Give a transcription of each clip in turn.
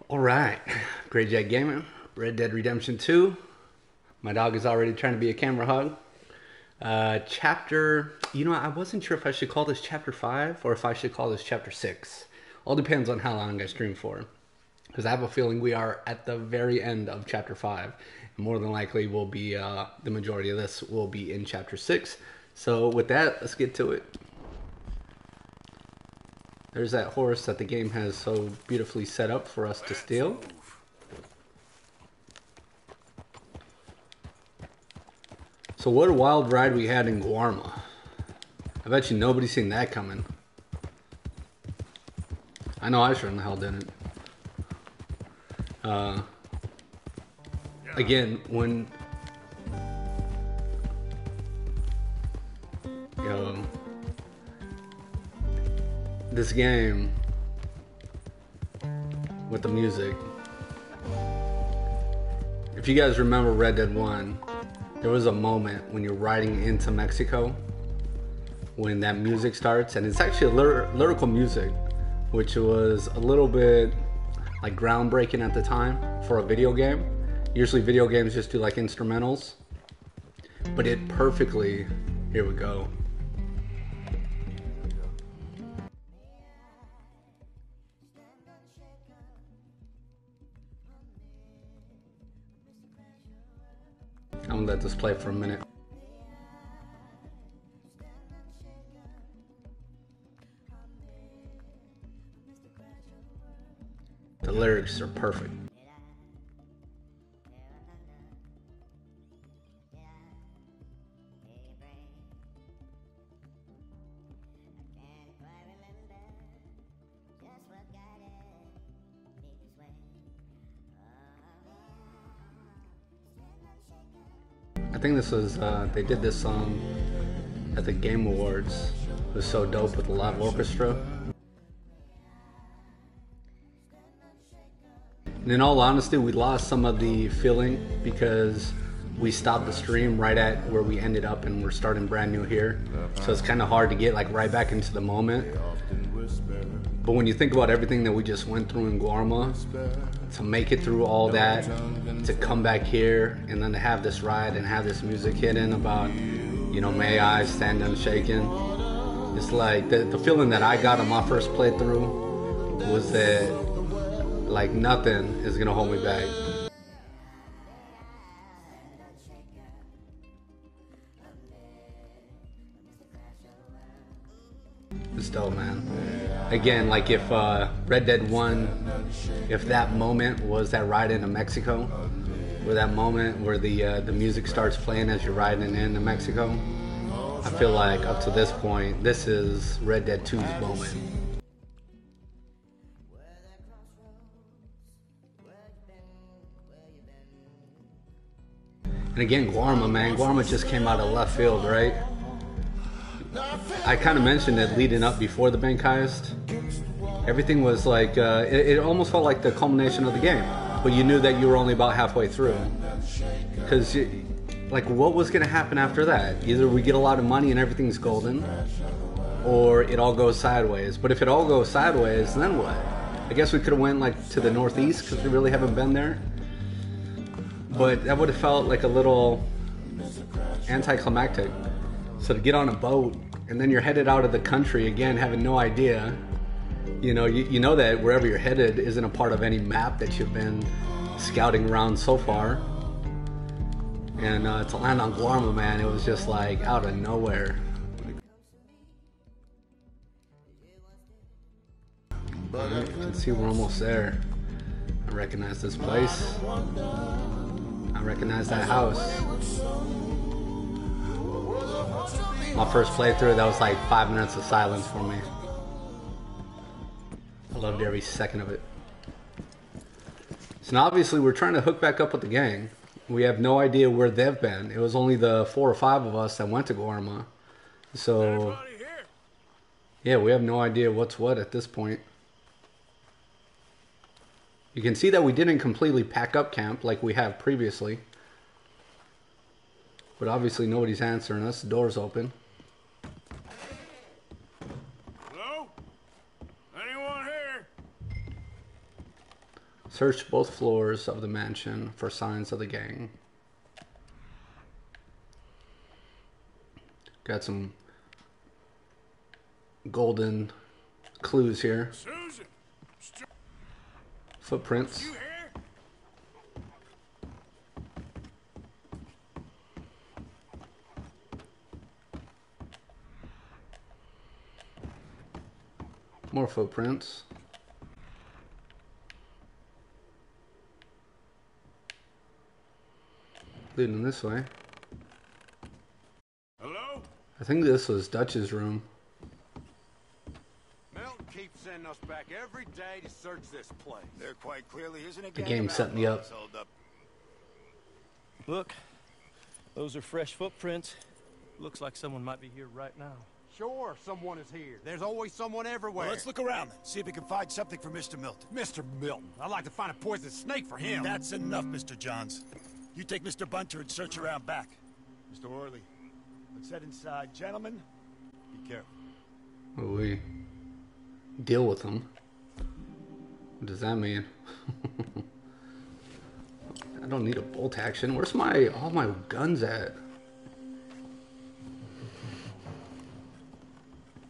Alright, Great Jet Gaming, Red Dead Redemption 2. My dog is already trying to be a camera hug. I wasn't sure if I should call this Chapter 5 or if I should call this Chapter 6. All depends on how long I stream for. Because I have a feeling we are at the very end of Chapter 5. And more than likely, the majority of this will be in Chapter 6. So with that, let's get to it. There's that horse that the game has so beautifully set up for us to steal. So what a wild ride we had in Guarma. I bet you nobody's seen that coming. I know I sure in the hell didn't. Again, when... This game with the music. If you guys remember Red Dead 1, there was a moment when you're riding into Mexico when that music starts, and it's actually lyrical music, which was a little bit like groundbreaking at the time for a video game. Usually video games just do like instrumentals, but it perfectly, here we go. I'm gonna let this play for a minute. The lyrics are perfect. I think this was, they did this song at the Game Awards. It was so dope with the live orchestra. And in all honesty, we lost some of the feeling because we stopped the stream right at where we ended up and we're starting brand new here. So it's kind of hard to get like right back into the moment. But when you think about everything that we just went through in Guarma, to make it through all that, to come back here, and then to have this ride and have this music hidden about, you know, may I stand unshaken. It's like the feeling that I got on my first playthrough was that like nothing is gonna hold me back. It's dope, man. Again, like if Red Dead 1, if that moment was that ride into Mexico, or that moment where the music starts playing as you're riding into Mexico, I feel like up to this point, this is Red Dead 2's moment. And again, Guarma, man. Guarma just came out of left field, right? I kind of mentioned it leading up before the bank heist. Everything was like, it almost felt like the culmination of the game. But you knew that you were only about halfway through. Because, like, what was going to happen after that? Either we get a lot of money and everything's golden, or it all goes sideways. But if it all goes sideways, then what? I guess we could have went, like, to the northeast, because we really haven't been there. But that would have felt like a little anticlimactic. So to get on a boat and then you're headed out of the country again, having no idea, you know that wherever you're headed isn't a part of any map that you've been scouting around so far. And to land on Guarma, man, it was just like out of nowhere. Alright, you can see we're almost there. I recognize this place. I recognize that house. My first playthrough, that was like 5 minutes of silence for me. I loved every second of it. So now obviously we're trying to hook back up with the gang. We have no idea where they've been. It was only the 4 or 5 of us that went to Guarma. So, yeah, we have no idea what's what at this point. You can see that we didn't completely pack up camp like we have previously. But obviously nobody's answering us. The door's open. Search both floors of the mansion for signs of the gang. Got some golden clues here. Susan. Footprints. You here? More footprints. Leading this way. Hello? I think this was Dutch's room. Milton keeps sending us back every day to search this place. There quite clearly isn't a The game set me up. Look, those are fresh footprints. Looks like someone might be here right now. Sure, someone is here. There's always someone everywhere. Well, let's look around then. See if we can find something for Mr. Milton. Mr. Milton. I'd like to find a poisonous snake for him. That's enough, Mr. Johns. You take Mr. Bunter and search around back. Mr. Orley, let's head inside. Gentlemen, be careful. We deal with them. What does that mean? I don't need a bolt action. Where's all my guns at?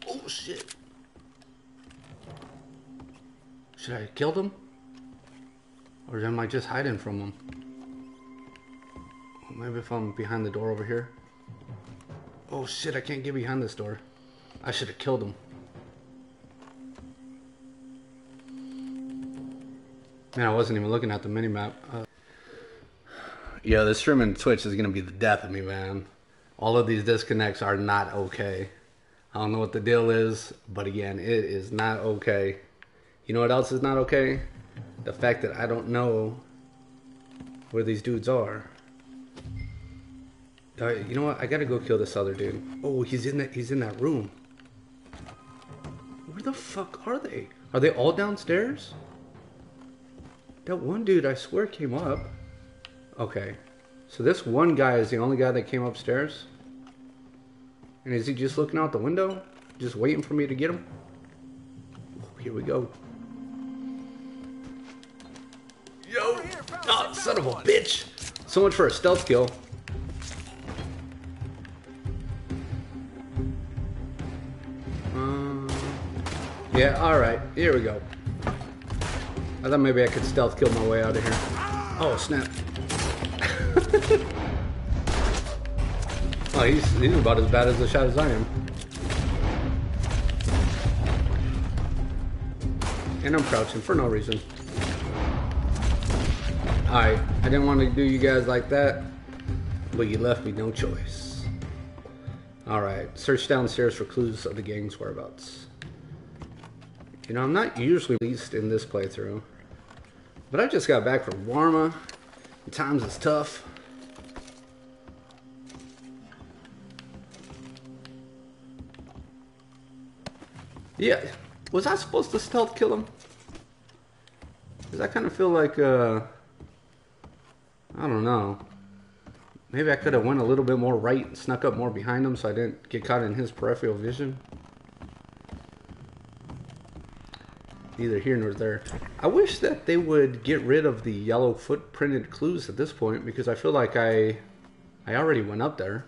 Oh shit. Should I have killed him? Or am I just hiding from him? Maybe if I'm behind the door over here. Oh shit, I can't get behind this door. I should have killed him. Man, I wasn't even looking at the minimap. Yeah, this stream and Twitch is gonna be the death of me, man. All of these disconnects are not okay. I don't know what the deal is, but again, it is not okay. You know what else is not okay? The fact that I don't know where these dudes are. You know what? I gotta go kill this other dude. Oh, he's in that room. Where the fuck are they? Are they all downstairs? That one dude, I swear, came up. Okay. So this one guy is the only guy that came upstairs? And is he just looking out the window? Just waiting for me to get him? Oh, here we go. Yo! Oh, son of a bitch! So much for a stealth kill. Yeah, alright. Here we go. I thought maybe I could stealth kill my way out of here. Oh, snap. Oh, he's about as bad as a shot as I am. And I'm crouching for no reason. Alright, I didn't want to do you guys like that, but you left me no choice. Alright, search downstairs for clues of the gang's whereabouts. You know, I'm not usually least in this playthrough, but I just got back from Warma, and times is tough. Yeah, was I supposed to stealth kill him? Because I kind of feel like, I don't know. Maybe I could have went a little bit more right and snuck up more behind him so I didn't get caught in his peripheral vision. Neither here nor there. I wish that they would get rid of the yellow footprinted clues at this point, because I feel like I already went up there.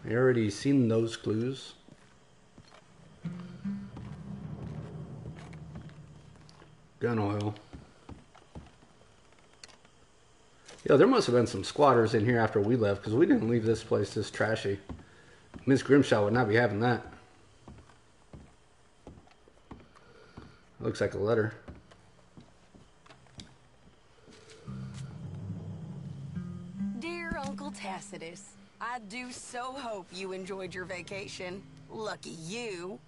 I already seen those clues. Gun oil. Yo, there must have been some squatters in here after we left, because we didn't leave this place this trashy. Miss Grimshaw would not be having that. Looks like a letter. Dear Uncle Tacitus, I do so hope you enjoyed your vacation. Lucky you,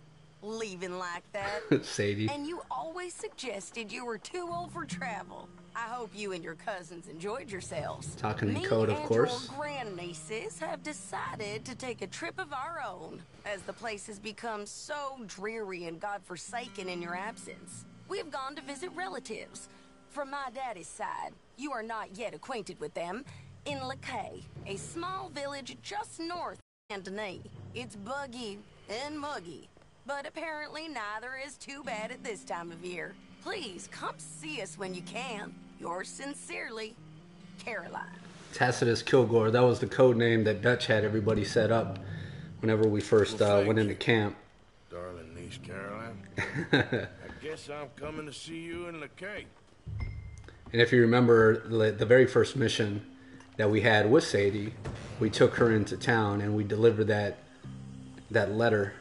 leaving like that. Sadie. And you always suggested you were too old for travel. I hope you and your cousins enjoyed yourselves. Talking in code, of course. Me and your grandnieces have decided to take a trip of our own, as the place has become so dreary and godforsaken in your absence. We have gone to visit relatives. From my daddy's side, you are not yet acquainted with them, in LaCay, a small village just north of Anthony. It's buggy and muggy, but apparently neither is too bad at this time of year. Please come see us when you can. Yours sincerely, Caroline. Tacitus Kilgore. That was the code name that Dutch had everybody set up whenever we first went into camp. Darling niece Caroline. I guess I'm coming to see you in the Cape. And if you remember the very first mission that we had with Sadie, we took her into town and we delivered that letter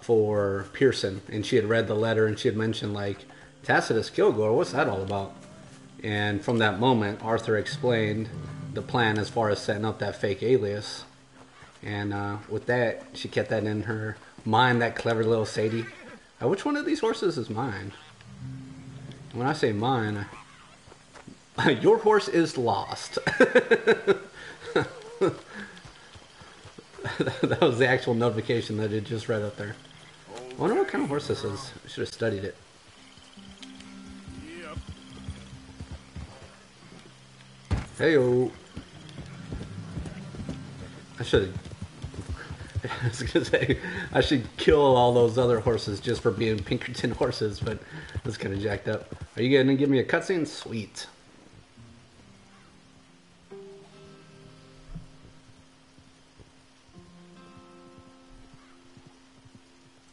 for Pearson. And she had read the letter and she had mentioned, like, Tacitus Kilgore, what's that all about? And from that moment, Arthur explained the plan as far as setting up that fake alias. And with that, she kept that in her mind, that clever little Sadie. Which one of these horses is mine? When I say mine, your horse is lost. That was the actual notification that it just read up there. I wonder what kind of horse this is. I should have studied it. Hey-o. I should I was gonna say I should kill all those other horses just for being Pinkerton horses, but that's kind of jacked up. Are you gonna give me a cutscene? Sweet.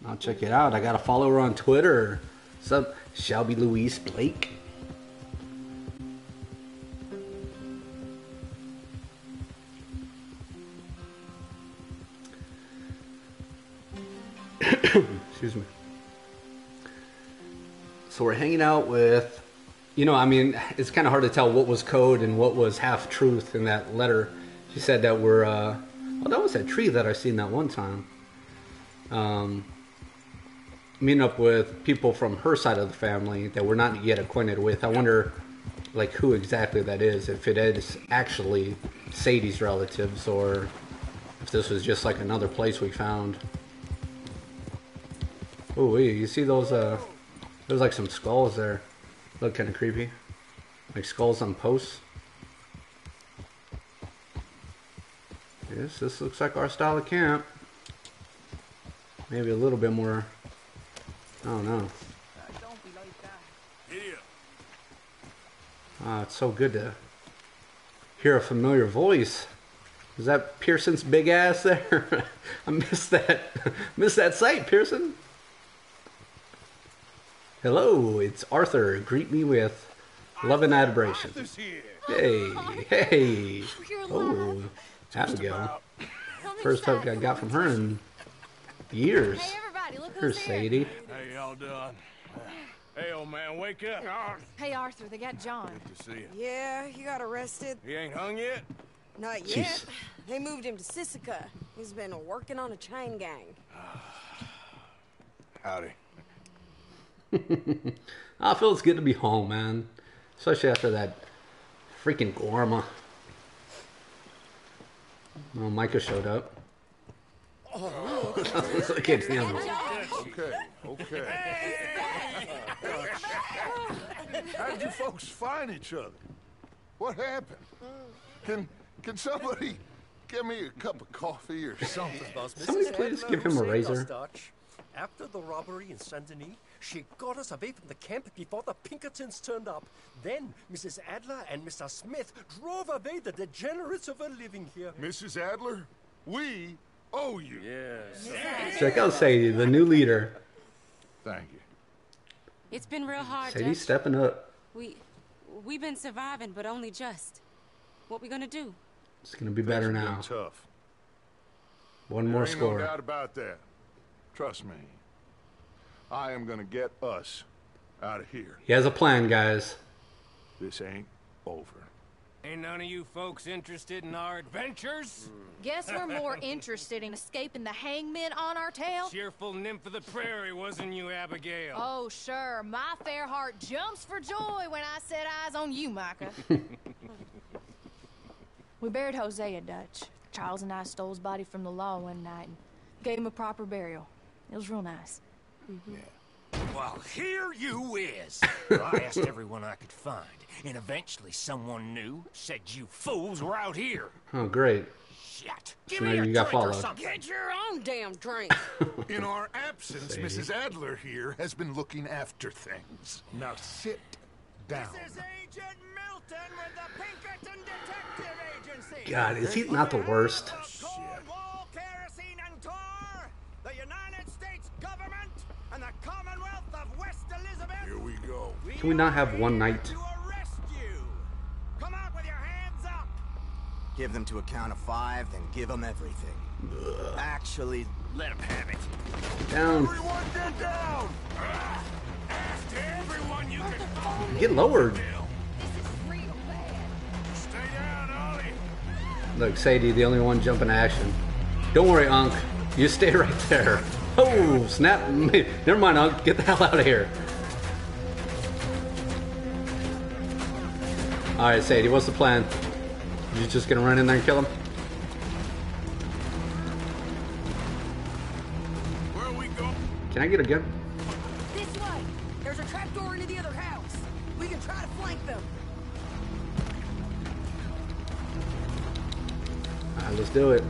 I'll check it out. I gotta follow her on Twitter. What's up, Shelby Louise Blake? Excuse me. So we're hanging out with, I mean, it's kind of hard to tell what was code and what was half truth in that letter. She said that we're, oh, that was that tree that I seen that one time. Meeting up with people from her side of the family that we're not yet acquainted with. I wonder, like, who exactly that is. If it is actually Sadie's relatives or if this was just like another place we found. Oh, you see those, there's like some skulls there. Look kind of creepy. Like skulls on posts. Yes, this looks like our style of camp. Maybe a little bit more, I don't know. It's so good to hear a familiar voice. Is that Pearson's big ass there? I missed that. Missed that sight, Pearson. Hello, it's Arthur. Greet me with love and adoration. Hey, hey. Oh, Abigail. First hug I got from her in years. Hey, everybody, look Here's who's here. Sadie. Hey, y'all doing? Hey, old man, wake up. Hey, Arthur, they got John. Good to see you. Yeah, he got arrested. He ain't hung yet? Not Jeez. yet. They moved him to Sisika. He's been working on a chain gang. Howdy. I feel it's good to be home, man. Especially after that freaking Gorma. Oh, Micah showed up. Look at him. Okay. How did you folks find each other? What happened? Can somebody get me a cup of coffee or something? Somebody please give him a razor. After the robbery in Saint Denis, she got us away from the camp before the Pinkertons turned up. Then Mrs. Adler and Mr. Smith drove away the degenerates who were living here. Mrs. Adler, we owe you. Yes. Check out Sadie, the new leader. Thank you. It's been real hard, Sadie's Dutch. stepping up. We've been surviving, but only just. What we gonna do? It's gonna be better Things have now. been tough. One more There ain't no score. doubt about that. Trust me. I am gonna get us out of here. He has a plan, guys. This ain't over. Ain't none of you folks interested in our adventures? Guess we're more interested in escaping the hangmen on our tail. Cheerful nymph of the prairie, wasn't you, Abigail? Oh, sure. My fair heart jumps for joy when I set eyes on you, Micah. We buried Hosea, Dutch. Charles and I stole his body from the law one night and gave him a proper burial. It was real nice. Well, here you is. I asked everyone I could find, and eventually someone new said you fools were out here. Oh, great. yet. So Give now me a you got drink or followed. something. Get your own damn drink. In our absence, Sadie. Mrs. Adler here has been looking after things. Now sit down. This is Agent Milton with the Pinkerton Detective Agency. God, is he not the worst? Cornwall, Kerosene, and Tar, the United States government, and the Commonwealth of West Elizabeth. Here we go. Can we not have one night? To arrest you. Come out with your hands up. Give them to a count of 5, then give them everything. Actually, let them have it. Down. Everyone get down! After everyone you can find. Get lowered. Stay down, Ollie. Look, Sadie, the only one jumping to action. Don't worry, Unc. You stay right there. Oh, snap. Never mind, Unc. Get the hell out of here. Alright, Sadie, what's the plan? You just gonna run in there and kill him? Where are we going? Can I get a gun? This way. There's a trapdoor into the other house. We can try to flank them. Alright, let's do it.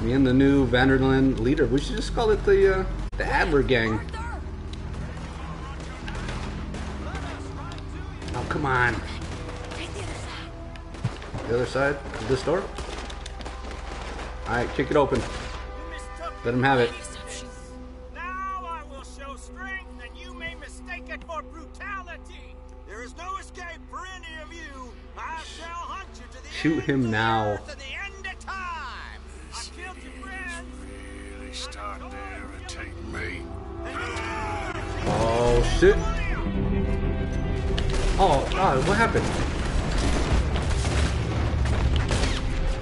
Me and the new Vanderland leader. We should just call it the Adler Gang. Oh, come on. The other side of this door? Alright, kick it open. Let him have it. Now I will show strength, and you may mistake it for brutality. There is no escape for any of you. I shall hunt you to the Shoot him now. to the end of time. I killed your friends. Really start to irritate me. Oh, shit. Oh, God, what happened?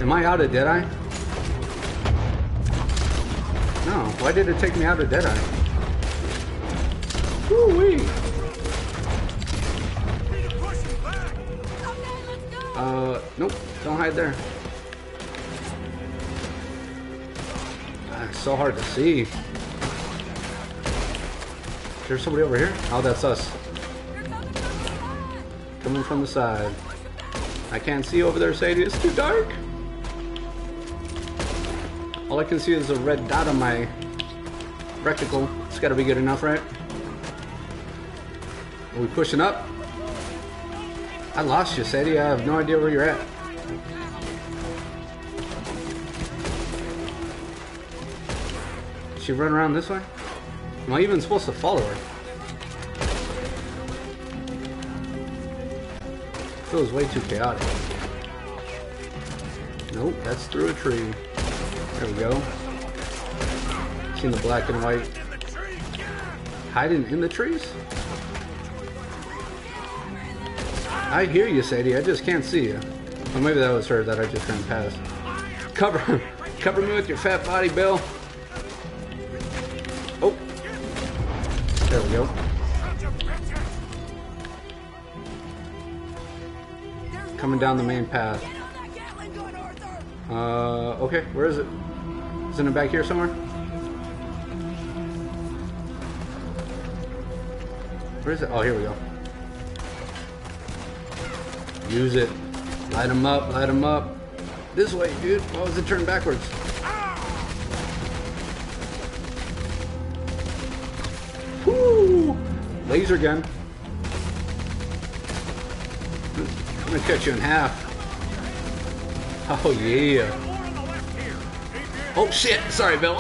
Am I out of Deadeye? No, why did it take me out of Deadeye? Woo-wee! Nope, don't hide there. It's so hard to see. There's somebody over here? Oh, that's us. Coming from the side. I can't see over there, Sadie. It's too dark. All I can see is a red dot on my reticle. It's got to be good enough, right? Are we pushing up? I lost you, Sadie. I have no idea where you're at. Did she run around this way? Am I even supposed to follow her? Feels way too chaotic. Nope, that's through a tree. There we go. Seen the black and white. Hiding in the trees? I hear you, Sadie. I just can't see you. Or maybe that was her that I just ran past. Cover me with your fat body, Bill. Oh. There we go. Coming down the main path. Okay, where is it? Is it back here somewhere? Where is it? Oh, here we go. Use it. Light them up, light them up. This way, dude. Why was it turned backwards? Woo! Laser gun. I'm gonna cut you in half. Oh, yeah. Oh, shit. Sorry, Bill.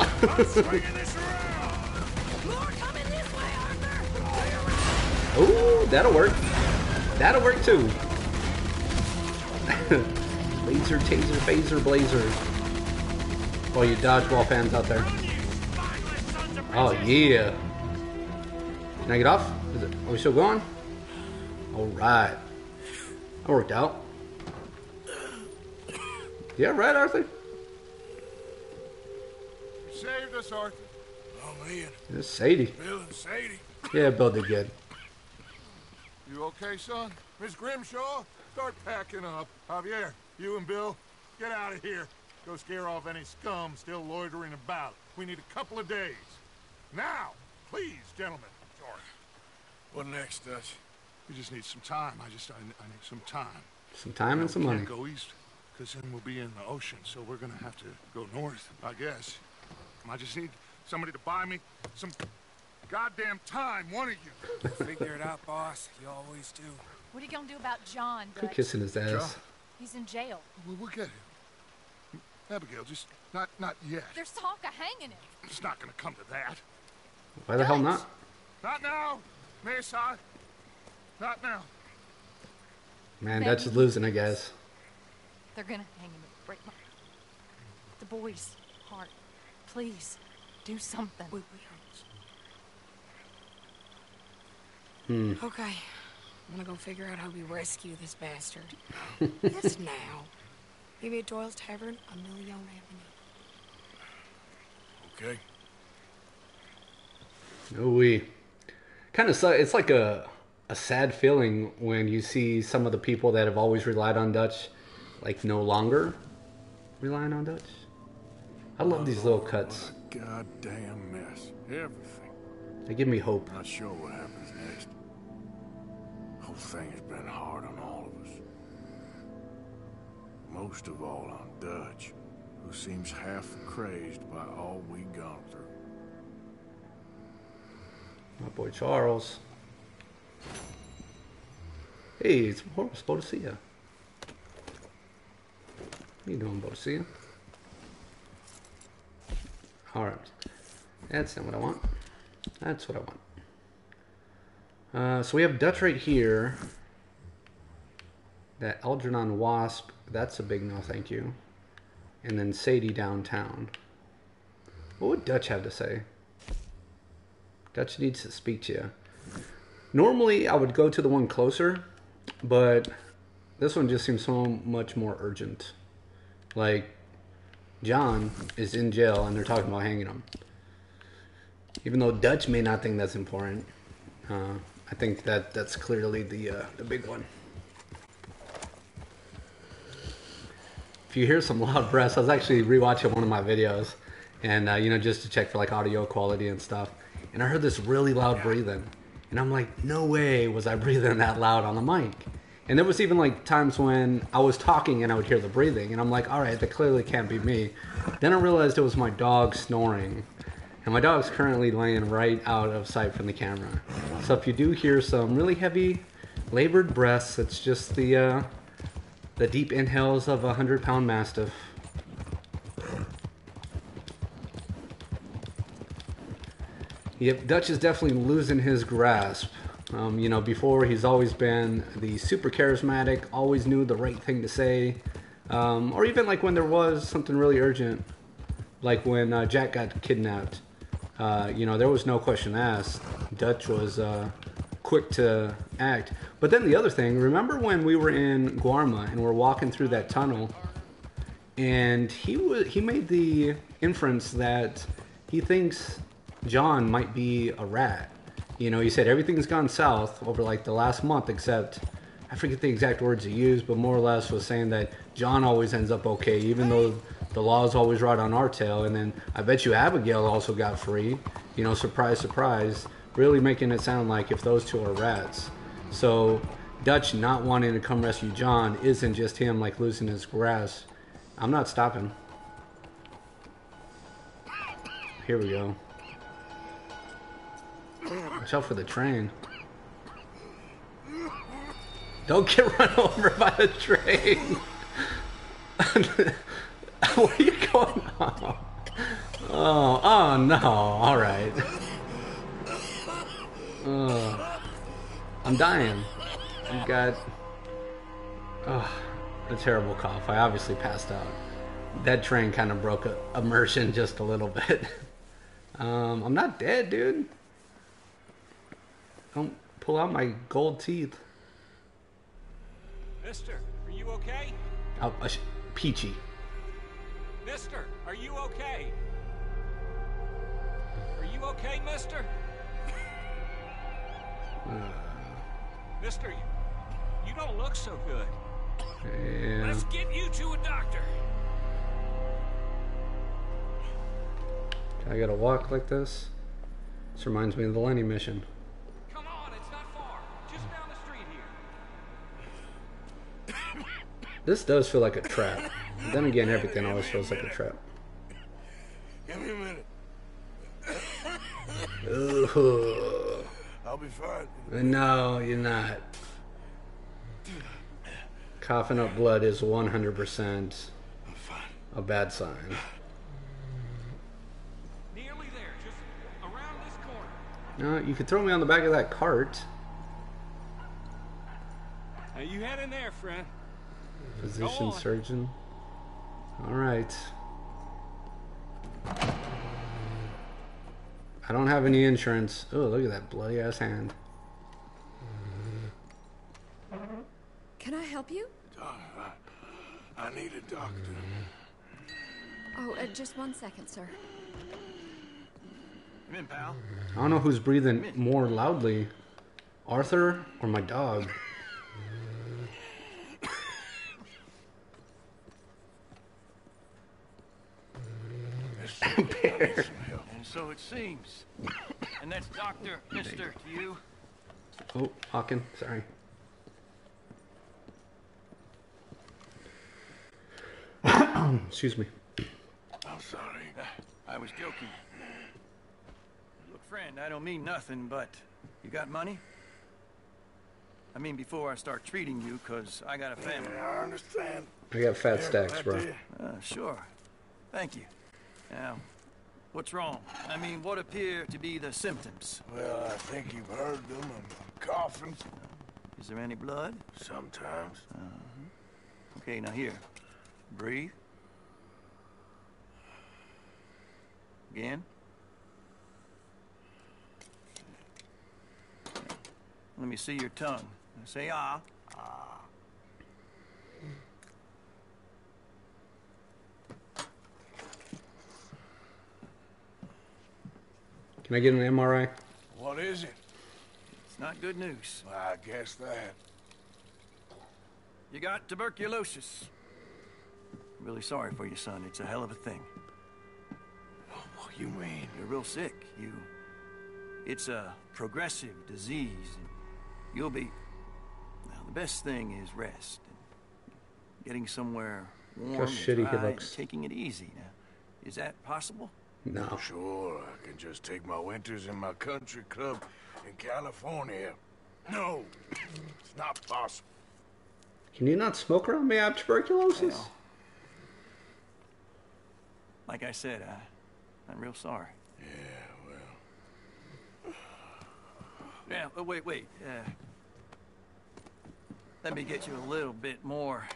Ooh, that'll work. That'll work, too. Laser, taser, phaser, blazer. All you dodgeball fans out there. Oh, yeah. Can I get off? Are we still going? Alright. That worked out. Yeah, right, Arthur? You saved us, Arthur. Oh, man. It's Sadie. Bill and Sadie. Yeah, Bill did good. You okay, son? Miss Grimshaw, start packing up. Javier, you and Bill, get out of here. Go scare off any scum still loitering about. We need a couple of days. Now, please, gentlemen. Sorry. What next, Dutch? We just need some time. I need some time. Some time and some money. Can't go east. because then we'll be in the ocean, so we're gonna have to go north, I guess. I just need somebody to buy me some goddamn time, one of you. Figure it out, boss. You always do. What are you gonna do about John, Quit Dutch? kissing his ass. He's in jail. We'll get him. Abigail, just not yet. There's talk of hanging him. It's not gonna come to that. Why the hell not? Not now, Mesa. Not now. Man, Dutch is losing, I guess. They're gonna hang him. Break the boy's heart. Please, do something. Okay. I'm gonna go figure out how we rescue this bastard. Yes, now. Maybe at Doyle's Tavern on Million Avenue. Okay. We kind of it's like a sad feeling when you see some of the people that have always relied on Dutch, like no longer relying on Dutch. I love these little cuts. What a goddamn mess. Everything. They give me hope. Not sure what happens next. Whole thing has been hard on all of us. Most of all on Dutch, who seems half crazed by all we gone through. My boy Charles. Hey, it's Horace. Bo to see ya. How you doing, Bo to see ya? Alright. That's not what I want. That's what I want. So we have Dutch right here. That Algernon Wasp, that's a big no thank you. And then Sadie downtown. What would Dutch have to say? Dutch needs to speak to you. Normally I would go to the one closer, but this one just seems so much more urgent. Like, John is in jail and they're talking about hanging him. Even though Dutch may not think that's important, I think that's clearly the big one. If you hear some loud breaths, I was actually rewatching one of my videos, and you know, just to check for like audio quality and stuff. And I heard this really loud breathing, and I'm like, no way was I breathing that loud on the mic. And there was even like times when I was talking and I would hear the breathing, and I'm like, all right, that clearly can't be me. Then I realized it was my dog snoring, and my dog's currently laying right out of sight from the camera. So if you do hear some really heavy, labored breaths, it's just the deep inhales of a 100-pound mastiff. Yep, Dutch is definitely losing his grasp. You know, before he's always been the super charismatic, always knew the right thing to say. Or even like when there was something really urgent, like when Jack got kidnapped. You know, there was no question asked. Dutch was quick to act. But then the other thing, remember when we were in Guarma and we're walking through that tunnel, and he made the inference that he thinks John might be a rat. You know, he said everything's gone south over like the last month, except I forget the exact words he used, but more or less was saying that John always ends up okay, even though the law's always right on our tail. And then I bet you Abigail also got free. You know, surprise, surprise, really making it sound like if those two are rats. So Dutch not wanting to come rescue John isn't just him like losing his grasp. I'm not stopping. Here we go. Watch out for the train. Don't get run over by the train. Where are you going on? Oh no. All right. I'm dying. I've got a terrible cough. I obviously passed out. That train kind of broke immersion just a little bit. I'm not dead, dude. Don't pull out my gold teeth. Mister, are you okay? Oh, Peachy. Mister, are you okay? Are you okay, mister? Mister, you don't look so good. Yeah. Let's get you to a doctor. I gotta walk like this? This reminds me of the Lenny mission. Come on, it's not far. Just down the street here. This does feel like a trap. But then again, everything always feels like a trap. Give me a minute. Ugh. I'll be fine. No, you're not. Coughing up blood is 100% a bad sign. Nearly there, just around this corner. No, you could throw me on the back of that cart. Now you head in there, friend. Physician, surgeon. Alright. I don't have any insurance. Oh, look at that bloody ass hand. Can I help you? I need a doctor. Oh, just 1 second, sir. Come in, pal. I don't know who's breathing more loudly. Arthur or my dog? And so it seems. And that's Dr. Mister to you. Oh, Hawken, sorry. Excuse me. I'm sorry. I was joking. Look, friend, I don't mean nothing, but you got money? I mean, before I start treating you, because I got a family. Yeah, I understand. I got fat stacks, bro. Sure. Thank you. Now, what's wrong? I mean, what appear to be the symptoms? Well, I think you've heard them. I'm coughing. Is there any blood? Sometimes. Okay, now here. Breathe. Again. Let me see your tongue. Say ah. Ah. Can I get an MRI? What is it? It's not good news. I guess that. You got tuberculosis. I'm really sorry for you, son. It's a hell of a thing. What do you mean? You're real sick. It's a progressive disease. And you'll be... Now, the best thing is rest. And getting somewhere warm and shitty he dry and looks. taking it easy. Now, is that possible? No. Sure, I can just take my winters in my country club in California. No, it's not possible. Can you not smoke around me? I have tuberculosis. Well, like I said, I'm real sorry. Yeah, well... Yeah, wait. Let me get you a little bit more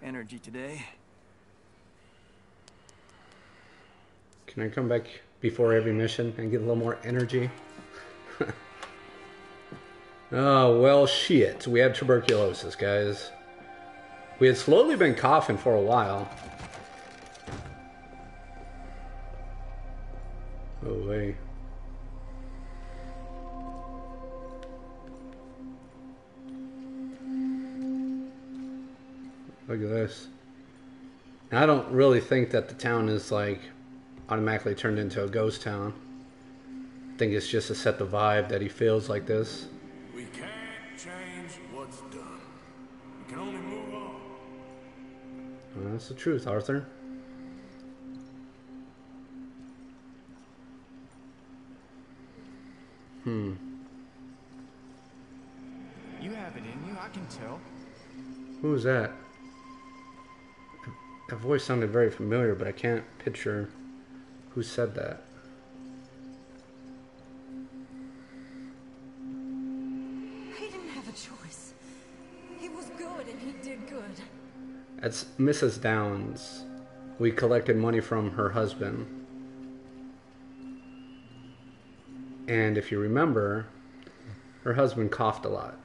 energy today. Can I come back before every mission and get a little more energy? Oh, well, shit. We have tuberculosis, guys. We had slowly been coughing for a while. Oh, wait. Look at this. Now, I don't really think that the town is, like, automatically turned into a ghost town. I think it's just to set the vibe that he feels like this. We can't change what's done. We can only move on. Well, that's the truth, Arthur. You have it in you, I can tell. Who was that? That voice sounded very familiar, but I can't picture who said that. He didn't have a choice. He was good and he did good. That's Mrs. Downs. We collected money from her husband. And if you remember, her husband coughed a lot.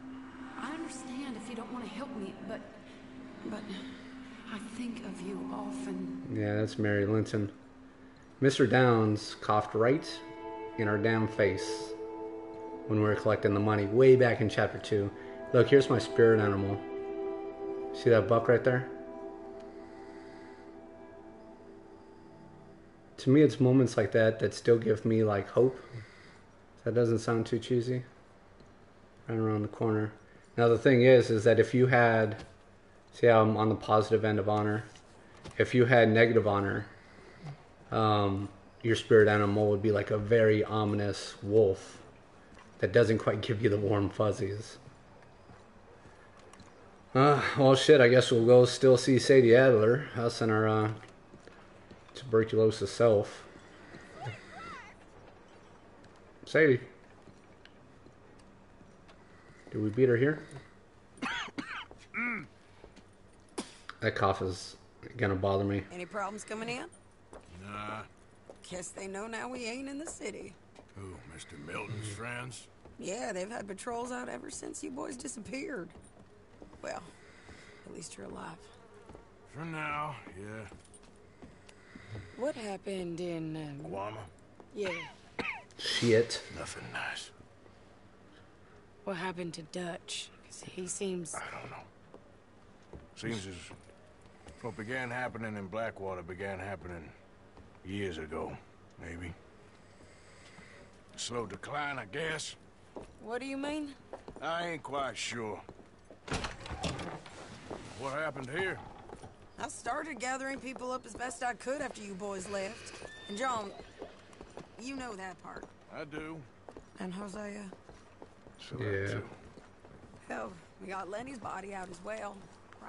I understand if you don't want to help me, but I think of you often. Yeah, that's Mary Linton. Mr. Downs coughed right in our damn face when we were collecting the money way back in chapter 2. Look, here's my spirit animal. See that buck right there? To me, it's moments like that that still give me like hope. That doesn't sound too cheesy. Right around the corner. Now the thing is that if you had See how I'm on the positive end of honor. If you had negative honor, your spirit animal would be like a very ominous wolf that doesn't quite give you the warm fuzzies. Well, shit, I guess we'll go still see Sadie Adler, us and our tuberculosis self. Sadie. Did we beat her here? That cough is gonna bother me. Any problems coming in? Nah. Guess they know now we ain't in the city. Who, Mr. Milton's friends? Yeah, they've had patrols out ever since you boys disappeared. Well, at least you're alive. For now, yeah. What happened in... Guama? Yeah. Shit. Nothing nice. What happened to Dutch? 'Cause he seems... I don't know. Seems as what began happening in Blackwater began happening years ago, maybe. Slow decline, I guess. What do you mean? I ain't quite sure. What happened here? I started gathering people up as best I could after you boys left. And John, you know that part. I do. And Hosea? So Yeah. Hell, we got Lenny's body out as well.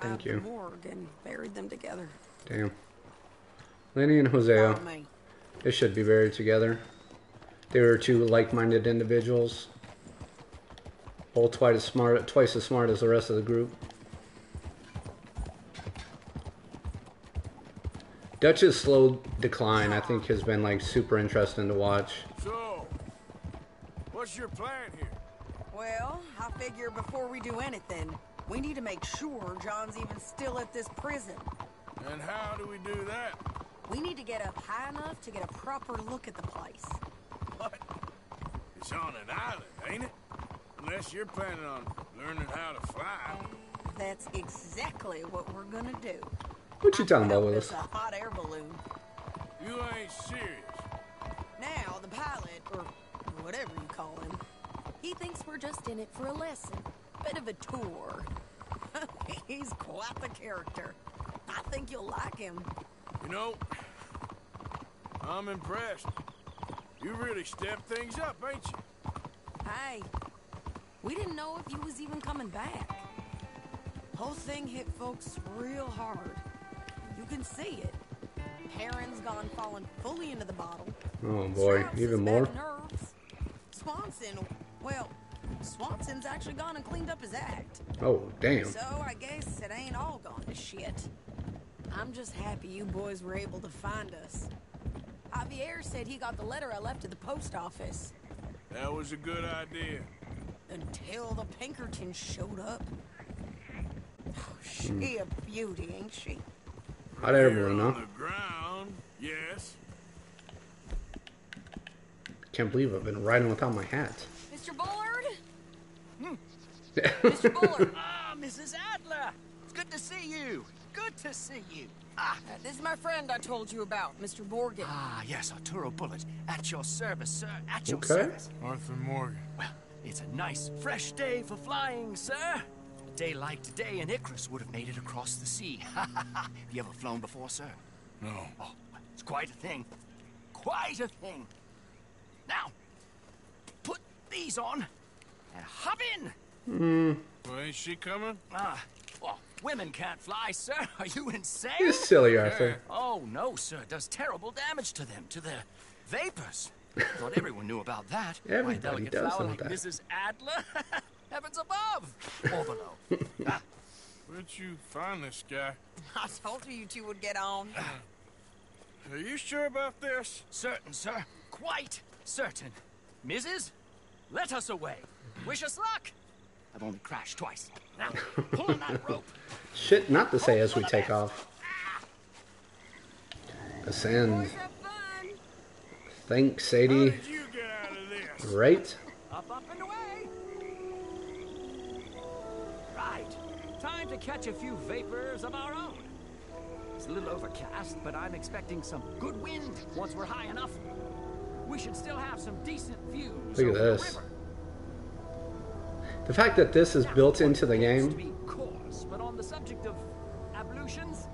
Thank The you. morgue and buried them together. Damn. Lenny and Hosea. Follow me. They should be buried together. They were two like-minded individuals. Both twice as smart as the rest of the group. Dutch's slow decline, I think, has been like super interesting to watch. So, what's your plan here? Well, I figure before we do anything, we need to make sure John's even still at this prison. And how do we do that? We need to get up high enough to get a proper look at the place. What? It's on an island, ain't it? Unless you're planning on learning how to fly. That's exactly what we're gonna do. What you talking about, It's Willis? a hot air balloon. You ain't serious. Now, the pilot, or whatever you call him, he thinks we're just in it for a lesson. Bit of a tour. He's quite the character. I think you'll like him. You know, I'm impressed. You really stepped things up, ain't you? Hey, we didn't know if you was even coming back. Whole thing hit folks real hard. You can see it. Perrin's gone falling fully into the bottle. Oh boy, Strauss even is more? bad nerves. Swanson's actually gone and cleaned up his act. Oh, damn. So I guess it ain't all gone to shit. I'm just happy you boys were able to find us. Javier said he got the letter I left at the post office. That was a good idea. Until the Pinkertons showed up. Oh, she a beauty, ain't she? Hot air Here balloon, on huh? the ground, yes. Can't believe I've been riding without my hat. Mr. Bullard? Mr. Bullard. Ah, Mrs. Adler. It's good to see you. Good to see you. This is my friend I told you about, Mr. Morgan. Ah, yes, Arturo Bullitt. At your service, sir. At your Okay. service. Arthur Morgan. Well, it's a nice, fresh day for flying, sir. A day like today, an Icarus would have made it across the sea. Have you ever flown before, sir? No. Oh, it's quite a thing. Quite a thing. Now, put these on and hop in. Well, ain't she coming? Well, women can't fly, sir. Are you insane? You're silly, Arthur. Oh, no, sir. It does terrible damage to them, to their vapors. Thought everyone knew about that. My Everybody delicate does flower know like that. Mrs. Adler. Heavens above. Or below. Where'd you find this guy? I told you two would get on. Are you sure about this? Certain, sir. Quite certain. Mrs., let us away. Wish us luck. I've only crashed twice. Now, pull on that rope. Shit not to say as we take off. Ascend. Thanks, Sadie. How did you get out of this? Right? Up and away. Right. Time to catch a few vapors of our own. It's a little overcast, but I'm expecting some good wind once we're high enough. We should still have some decent views. Look at over the this. river. The fact that this is built into the To game. be coarse, but on the subject of ablutions.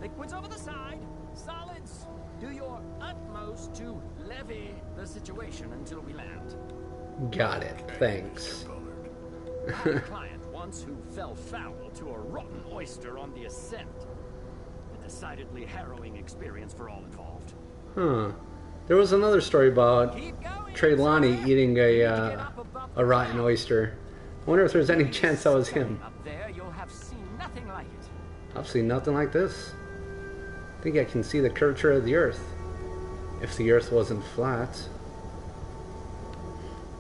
Liquids over the side. Solids. Do your utmost to levy the situation until we land. Got it. Thanks. I had a client once who fell foul to a rotten oyster on the ascent. A decidedly harrowing experience for all involved. Huh. There was another story about Trelawney eating a rotten oyster. I wonder if there's any chance that was him. Up there, you'll have seen nothing like it. I've seen nothing like this. I think I can see the curvature of the Earth. If the Earth wasn't flat.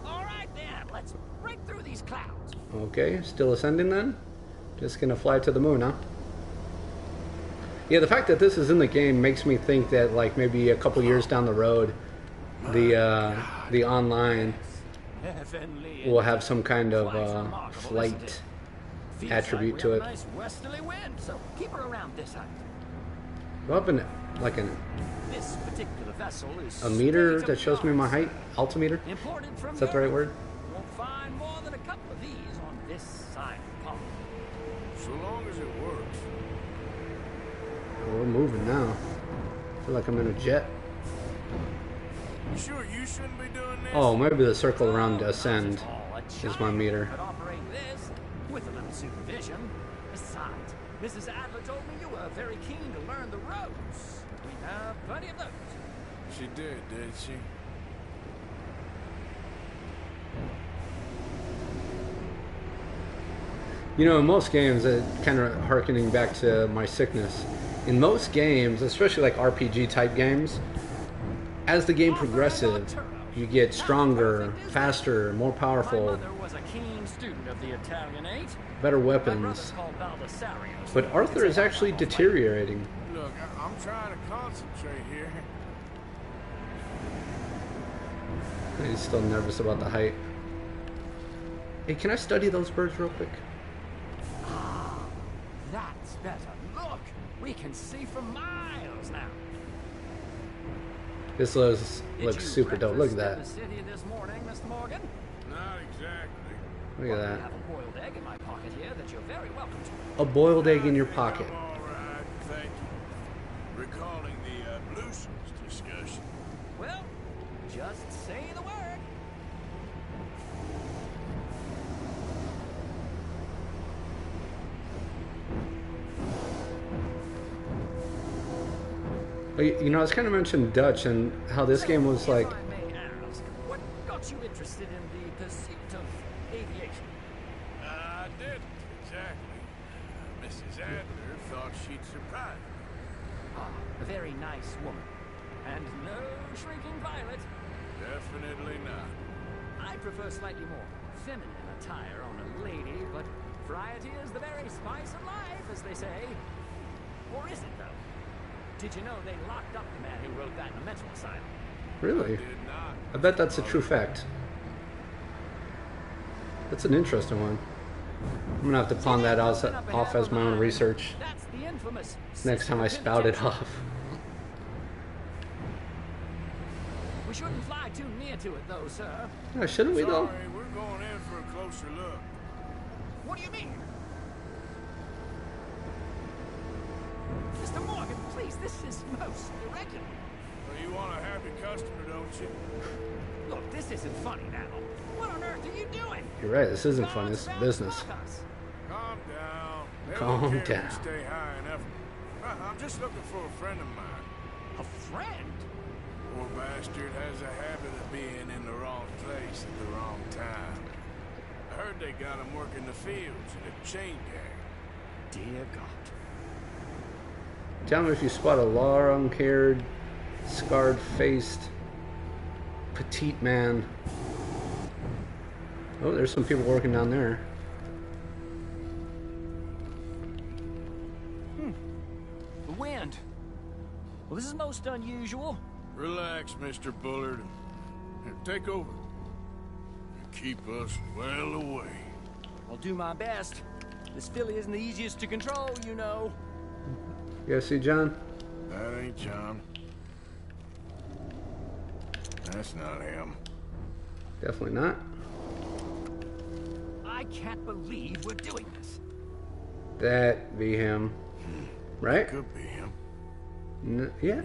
All right then, let's break through these clouds. Okay, still ascending then? Just gonna fly to the moon, huh? Yeah, the fact that this is in the game makes me think that like maybe a couple years down the road, the online will have some kind of flight attribute to it. Nice westerly wind, so keep her around this height. Go up in like This particular vessel is a meter that shows me my height, altimeter. imported from Is that the right word? Won't find more than a couple of these on this side of the pond. So long as it works. Oh, we're moving now. I feel like I'm in a jet. You sure you shouldn't be doing this? Oh, maybe the circle around ascend is my meter. Could operate this with a little supervision. Besides, Mrs. Adler told me you were very keen to learn the ropes. We have plenty of those. She did she? You know, in most games, kind of harkening back to my sickness, in most games, especially like RPG type games, as the game progresses, you get stronger, faster, more powerful, My mother was a keen student of the Italianate. better My weapons. brother's called Baldessario. But Arthur is actually deteriorating. Look, I'm trying to concentrate here. He's still nervous about the height. Hey, can I study those birds real quick? That's better. Look, we can see for miles now. This looks super dope. Look at that. The city this morning, Mr. Morgan. Not exactly. Look at I that. have a boiled egg in my pocket here that you're very welcome to. A boiled egg in your pocket. All right, thank you. Recalling the ablutions discussion. Well, just say the word. You know, I was kind of mentioning Dutch and how this game was like. If I may ask, what got you interested in the pursuit of aviation? I did, exactly. Mrs. Adler thought she'd surprise me. Ah, a very nice woman. And no shrinking violet. Definitely not. I prefer slightly more feminine attire on a lady, but variety is the very spice of life, as they say. Or is it, though? Did you know they locked up the man who wrote that in a mental asylum? Really? I bet that's a true fact. That's an interesting one. I'm gonna have to pawn that off as my own research That's the infamous next time I spout it off. We shouldn't fly too near to it, though, sir. Yeah, shouldn't we though? Sorry, we're going in for a closer look. What do you mean? Mr. Morgan, please, this is most irregular. Well, you want a happy customer, don't you? Look, this isn't funny now. What on earth are you doing? You're right. This isn't fun. This is business. Calm down. They Calm don't care if down. you stay high enough. I'm just looking for a friend of mine. A friend? Poor bastard has a habit of being in the wrong place at the wrong time. I heard they got him working the fields in a chain gang. Dear God. Tell me if you spot a long-haired, scarred-faced, petite man. Oh, there's some people working down there. The wind. Well, this is most unusual. Relax, Mr. Bullard. Here, take over. Keep us well away. I'll do my best. This filly isn't the easiest to control, you know. You guys see John? That ain't John. That's not him. Definitely not. I can't believe we're doing this. That be him. Right? Could be him. Yeah.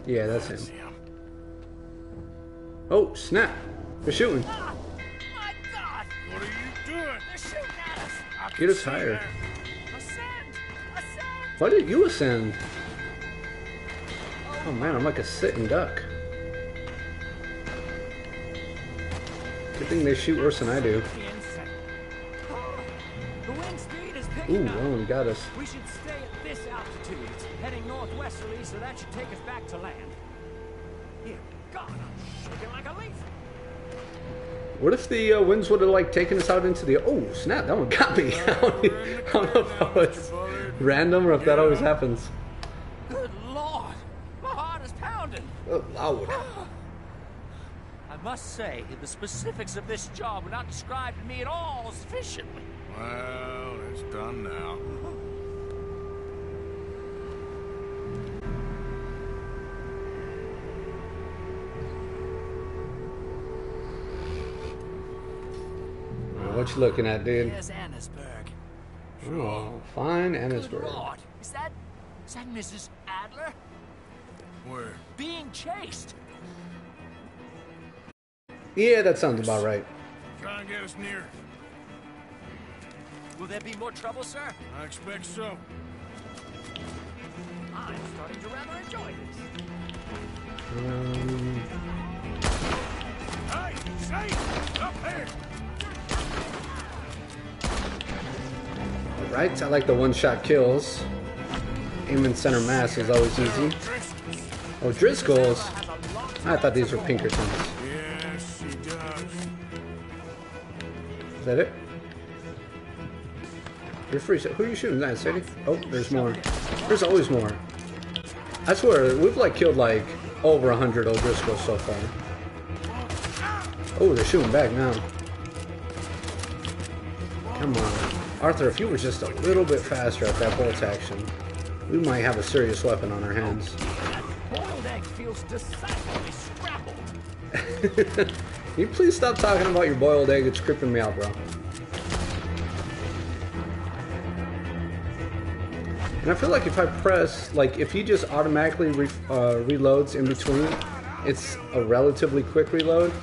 Yeah, that's him. Oh, snap. They're shooting. Ah, my God! What are you doing? They're shooting at us! Get us higher. Ascend! Ascend! Why did you ascend? Oh man, I'm like a sitting duck. Good thing they shoot worse than I do. The wind speed is picking Ooh, up. oh, got us. We should stay at this altitude. It's heading northwesterly, so that should take us back to land. Here, God, I'm shaking like a leaf. What if the winds would have like taken us out into the? Oh snap! That one got me. I don't know if that was random or if that always happens. Good Lord, my heart is pounding. Oh, loud. I must say, the specifics of this job were not described to me at all sufficiently. Well, it's done now. What you looking at, dude? There's Annesburg. Oh, fine, Good Annesburg. Lord, is that Mrs. Adler? Where? Being chased. Yeah, that sounds about right. Try and get us near. Will there be more trouble, sir? I expect so. I'm starting to rather enjoy this. Hey, safe! Up here! Right, I like the one-shot kills. Aiming center mass is always easy. Oh, Driscoll's. I thought these were Pinkertons. Yes, she does. Is that it? You're free. Who are you shooting at, Sadie? Oh, there's more. There's always more. I swear, we've like killed like over 100 O'Driscolls so far. Oh, they're shooting back now. Come on. Arthur, if you were just a little bit faster at that bolt action, we might have a serious weapon on our hands. Boiled egg feels decidedly scrambled. Can you please stop talking about your boiled egg? It's creeping me out, bro. And I feel like if I press, like if he just automatically reloads in between, it's a relatively quick reload.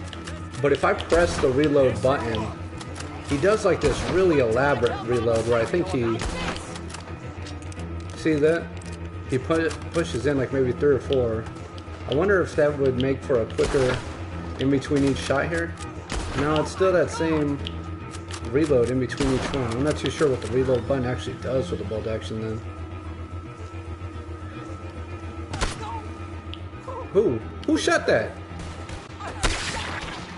But if I press the reload button, he does like this really elaborate reload where I think he, see that? He pushes in like maybe 3 or 4. I wonder if that would make for a quicker in between each shot here. No, it's still that same reload in between each one. I'm not too sure what the reload button actually does with the bolt action then. Who shot that?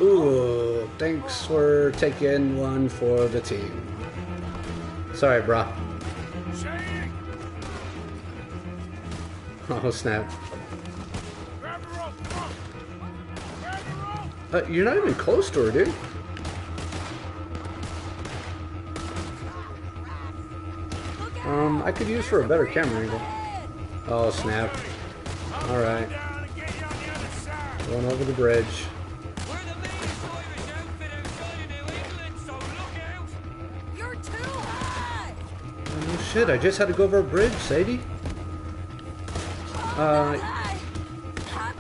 Ooh, thanks for taking one for the team. Sorry, brah. Oh, snap. You're not even close to her, dude. I could use for a better camera angle. Oh, snap. Alright. Going over the bridge. You're too high! Oh, shit, I just had to go over a bridge, Sadie. I'm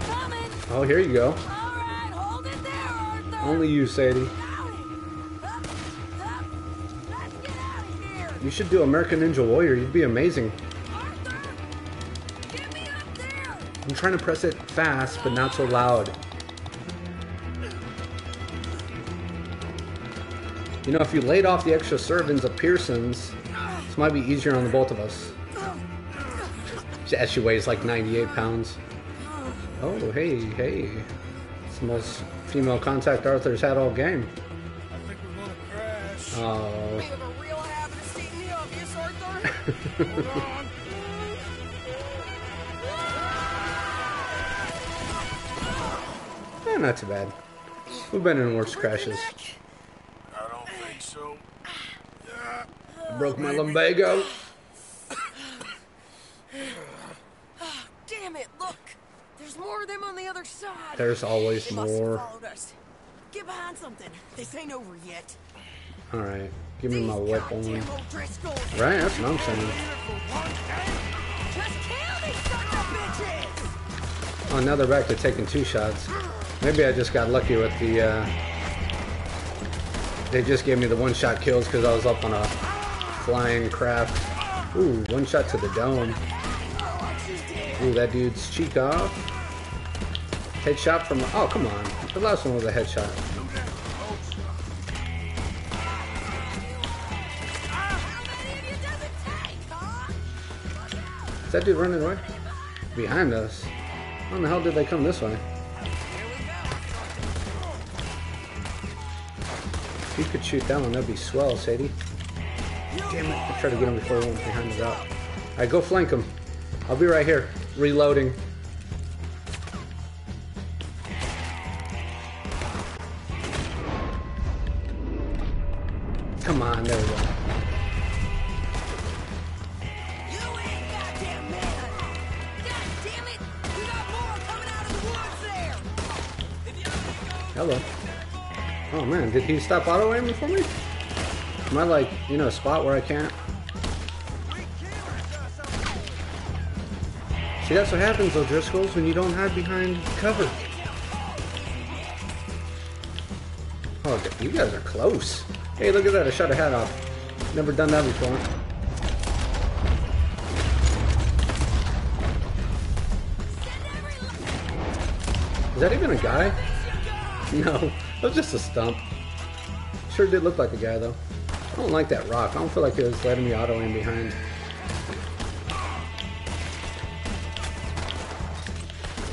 coming! Oh, here you go. Alright, hold it there, Arthur! Only you, Sadie. Let's get out of here! You should do American Ninja Warrior. You'd be amazing. Arthur! Get me up there! I'm trying to press it fast, but not so loud. You know, if you laid off the extra servings of Pearson's, this might be easier on the both of us. She weighs like 98 pounds. Oh, hey. It's the most female contact Arthur's had all game. I think we're gonna crash. Oh. We have a real habit of stating the obvious, Arthur! Hold on. Not too bad. We've been in worse crashes. I don't think so. Broke my lumbago. Damn it, look! There's more of them on the other side! There's always They must have more. followed us. Get behind something. This ain't over yet. Alright, give me my weapon. Right, that's what I'm saying. Oh, now they're back to taking 2 shots. Maybe I just got lucky with the, they just gave me the 1-shot kills because I was up on a flying craft. Ooh, 1 shot to the dome. Ooh, that dude's cheek off. Headshot from, oh, come on. The last one was a headshot. Is that dude running away? Behind us. How in the hell did they come this way? If you could shoot that one, that'd be swell, Sadie. Damn it, I tried to get him before he went behind his out. Alright, go flank him. I'll be right here. Reloading. Come on, there we go. Hello. Oh man, did he stop auto aiming for me? Am I like, you know, a spot where I can't? See, that's what happens, O'Driscolls, when you don't hide behind cover. Oh, you guys are close. Hey, look at that, I shot a hat off. Never done that before. Is that even a guy? No, it was just a stump. Sure did look like a guy, though. I don't like that rock. I don't feel like it was letting me auto aim behind.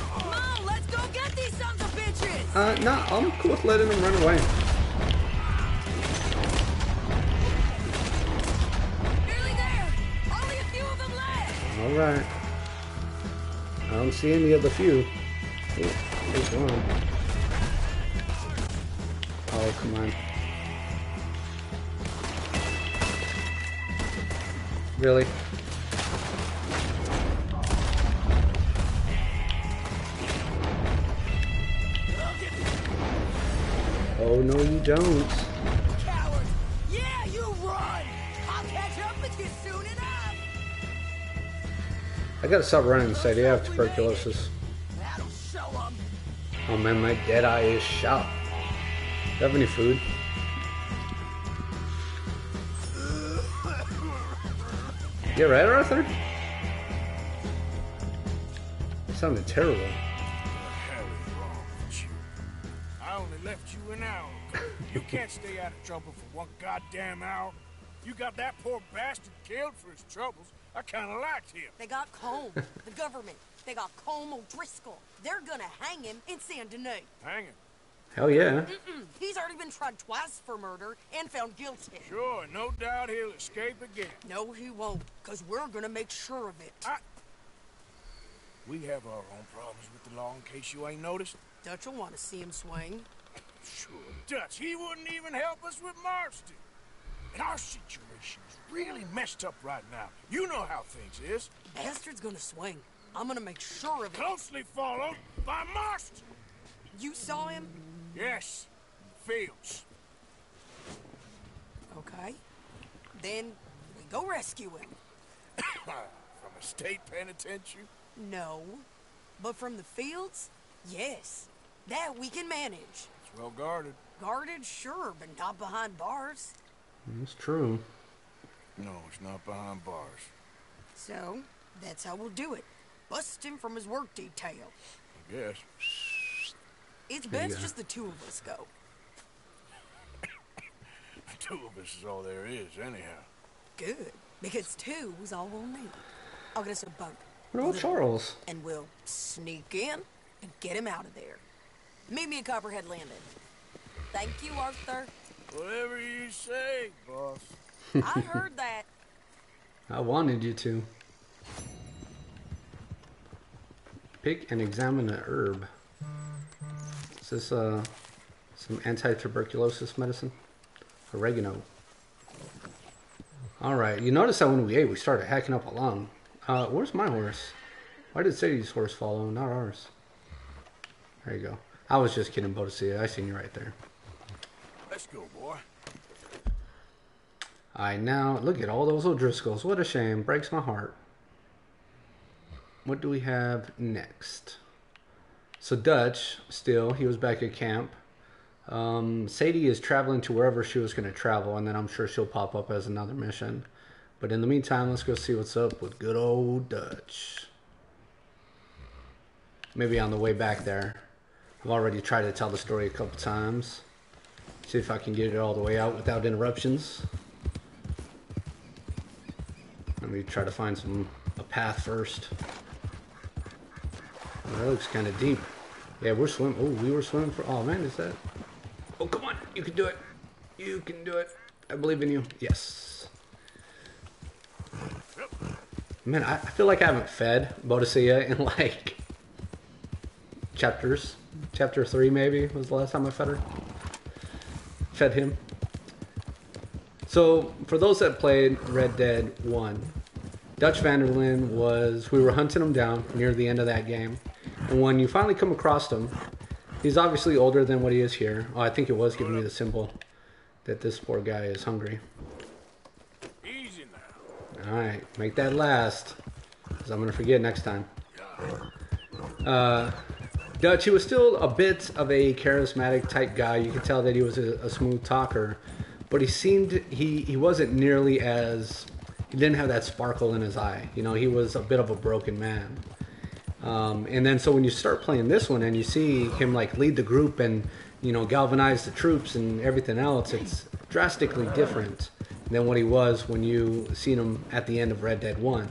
Come on, let's go get these sons of bitches! No, I'm cool with letting them run away. Nearly there! Only a few of them left! Alright. I don't see any of the few. Ooh, there's one. Oh, come on. Really? Oh, no you don't. Coward! Yeah, you run! I'll catch up with you soon enough! I gotta stop running, Sadie. I have tuberculosis. That'll show 'em. Oh man, my dead eye is shot. Do you have any food? You right, Arthur? It sounded terrible. What the hell is wrong with you? I only left you an hour ago. You can't stay out of trouble for 1 goddamn hour. You got that poor bastard killed for his troubles. I kind of liked him. They got Colm, the government. They got Colm O'Driscoll. They're gonna hang him in Saint Denis. Hang him. Hell yeah. He's already been tried twice for murder and found guilty. Sure, no doubt he'll escape again. No, he won't, because we're gonna make sure of it. We have our own problems with the law, in case you ain't noticed. Dutch will want to see him swing. Sure, Dutch, he wouldn't even help us with Marston. And our situation is really messed up right now. You know how things is. Bastard's gonna swing. I'm gonna make sure of it. Closely followed by Marston. You saw him? Yes, Fields. Okay. Then we go rescue him. From a state penitentiary? No. But from the fields? Yes. That we can manage. It's well guarded. Guarded, sure, but not behind bars. That's true. No, it's not behind bars. So, that's how we'll do it. Bust him from his work detail. I guess. It's best just the 2 of us go. 2 of us is all there is, anyhow. Good, because 2 is all we'll need. I'll get us a boat. What about Charles? And we'll sneak in and get him out of there. Meet me at Copperhead Landing. Thank you, Arthur. Whatever you say, boss. I heard that. I wanted you to. Pick and examine an herb. Is this some anti-tuberculosis medicine? Oregano. Alright, you notice that when we ate, we started hacking up a lung. Where's my horse? Why did Sadie's horse follow, not ours? There you go. I was just kidding, Bodicea. I seen you right there. Let's go, boy. Alright, now look at all those O'Driscolls. What a shame. Breaks my heart. What do we have next? So Dutch, still, he was back at camp. Sadie is traveling to wherever she was going to travel, and then I'm sure she'll pop up as another mission. But in the meantime, let's go see what's up with good old Dutch. Maybe on the way back there. I've already tried to tell the story a couple times. See if I can get it all the way out without interruptions. Let me try to find a path first. Oh, that looks kind of deep. Yeah, we're swimming. Oh, we were swimming for... Oh, man, is that... Oh, come on. You can do it. You can do it. I believe in you. Yes. Man, I feel like I haven't fed Bodicea in, like, chapters. Chapter 3, maybe, was the last time I fed her. Fed him. So, for those that played Red Dead 1, Dutch Vanderlyn was... We were hunting him down near the end of that game. And when you finally come across him, he's obviously older than what he is here. Oh, I think it was giving me the symbol that this poor guy is hungry. Easy now. Alright, make that last, because I'm going to forget next time. Dutch, he was still a bit of a charismatic type guy. You could tell that he was a smooth talker. But he seemed, he wasn't nearly as, he didn't have that sparkle in his eye. You know, he was a bit of a broken man. And then so when you start playing this one and you see him like lead the group and, you know, galvanize the troops and everything else, it's drastically different than what he was when you seen him at the end of Red Dead 1.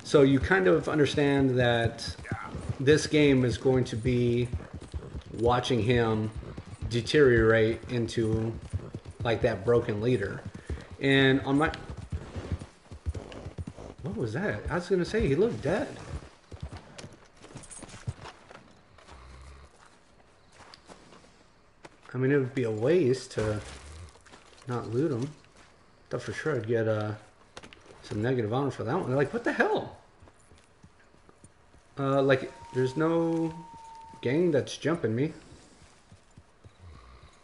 So you kind of understand that this game is going to be watching him deteriorate into like that broken leader. And on my... What was that? I was going to say he looked dead. I mean, it would be a waste to not loot him. Thought for sure I'd get some negative honor for that one. They're like, what the hell? Like, there's no gang that's jumping me.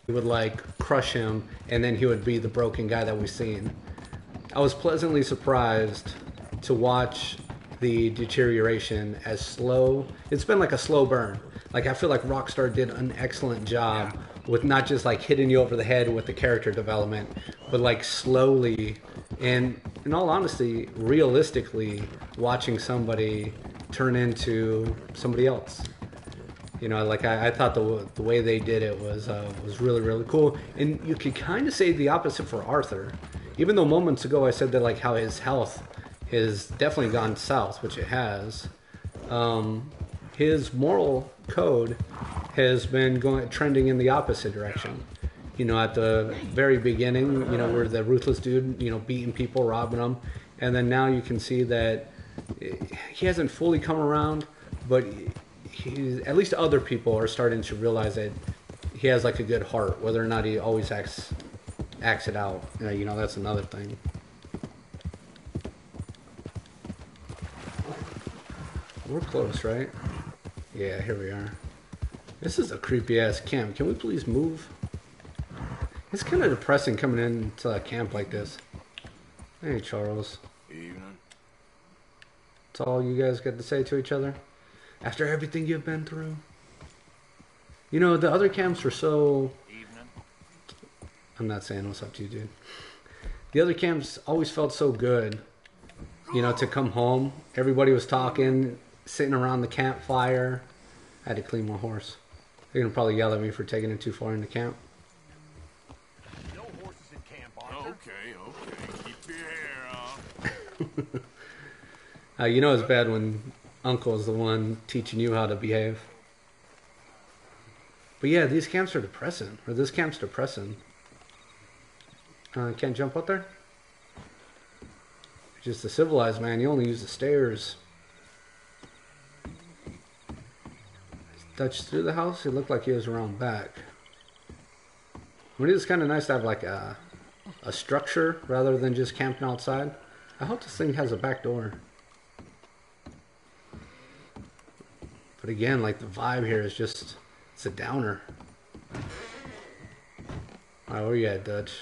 He would, like, crush him, and then he would be the broken guy that we've seen. I was pleasantly surprised to watch the deterioration as slow. It's been like a slow burn. Like, I feel like Rockstar did an excellent job with not just like hitting you over the head with the character development, but like slowly and in all honesty, realistically watching somebody turn into somebody else. You know, like I thought the way they did it was really, really cool. And you could kind of say the opposite for Arthur. Even though moments ago I said that like how his health has definitely gone south, which it has. His moral code has been trending in the opposite direction. You know, at the very beginning, you know, where the ruthless dude, you know, beating people, robbing them, and then now you can see that he hasn't fully come around, but at least other people are starting to realize that he has like a good heart, whether or not he always acts it out. You know, that's another thing. We're close, right? Yeah, here we are. This is a creepy-ass camp. Can we please move? It's kind of depressing coming into a camp like this. Hey, Charles. Evening. That's all you guys got to say to each other? After everything you've been through? You know, the other camps were so... Evening. I'm not saying what's up to you, dude. The other camps always felt so good. You know, to come home. Everybody was talking, sitting around the campfire. I had to clean my horse. They're going to probably yell at me for taking it too far into camp. No horses in camp, Arthur. Okay. Keep your hair on. You know it's bad when Uncle's the one teaching you how to behave. But yeah, these camps are depressing. Or this camp's depressing. Can't jump up there? Just a civilized man, you only use the stairs. Dutch through the house, it looked like he was around back. I mean, it's kind of nice to have like a structure rather than just camping outside. I hope this thing has a back door. But again, like the vibe here is just, it's a downer. Alright, where you at, Dutch?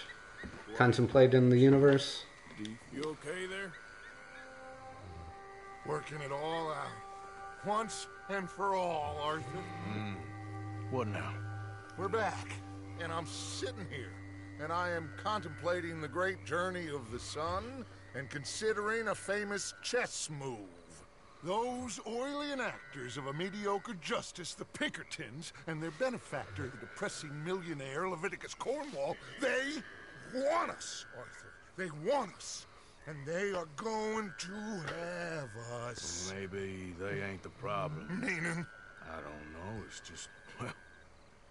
contemplating the universe. You okay there? Working it all out. Once and for all, Arthur. What now? We're back, and I'm sitting here, and I am contemplating the great journey of the sun and considering a famous chess move. Those oily enactors of a mediocre justice, the Pinkertons, and their benefactor, the depressing millionaire Leviticus Cornwall, they want us, Arthur. They want us. And they are going to have us. Maybe they ain't the problem. Meaning? I don't know. It's just, well,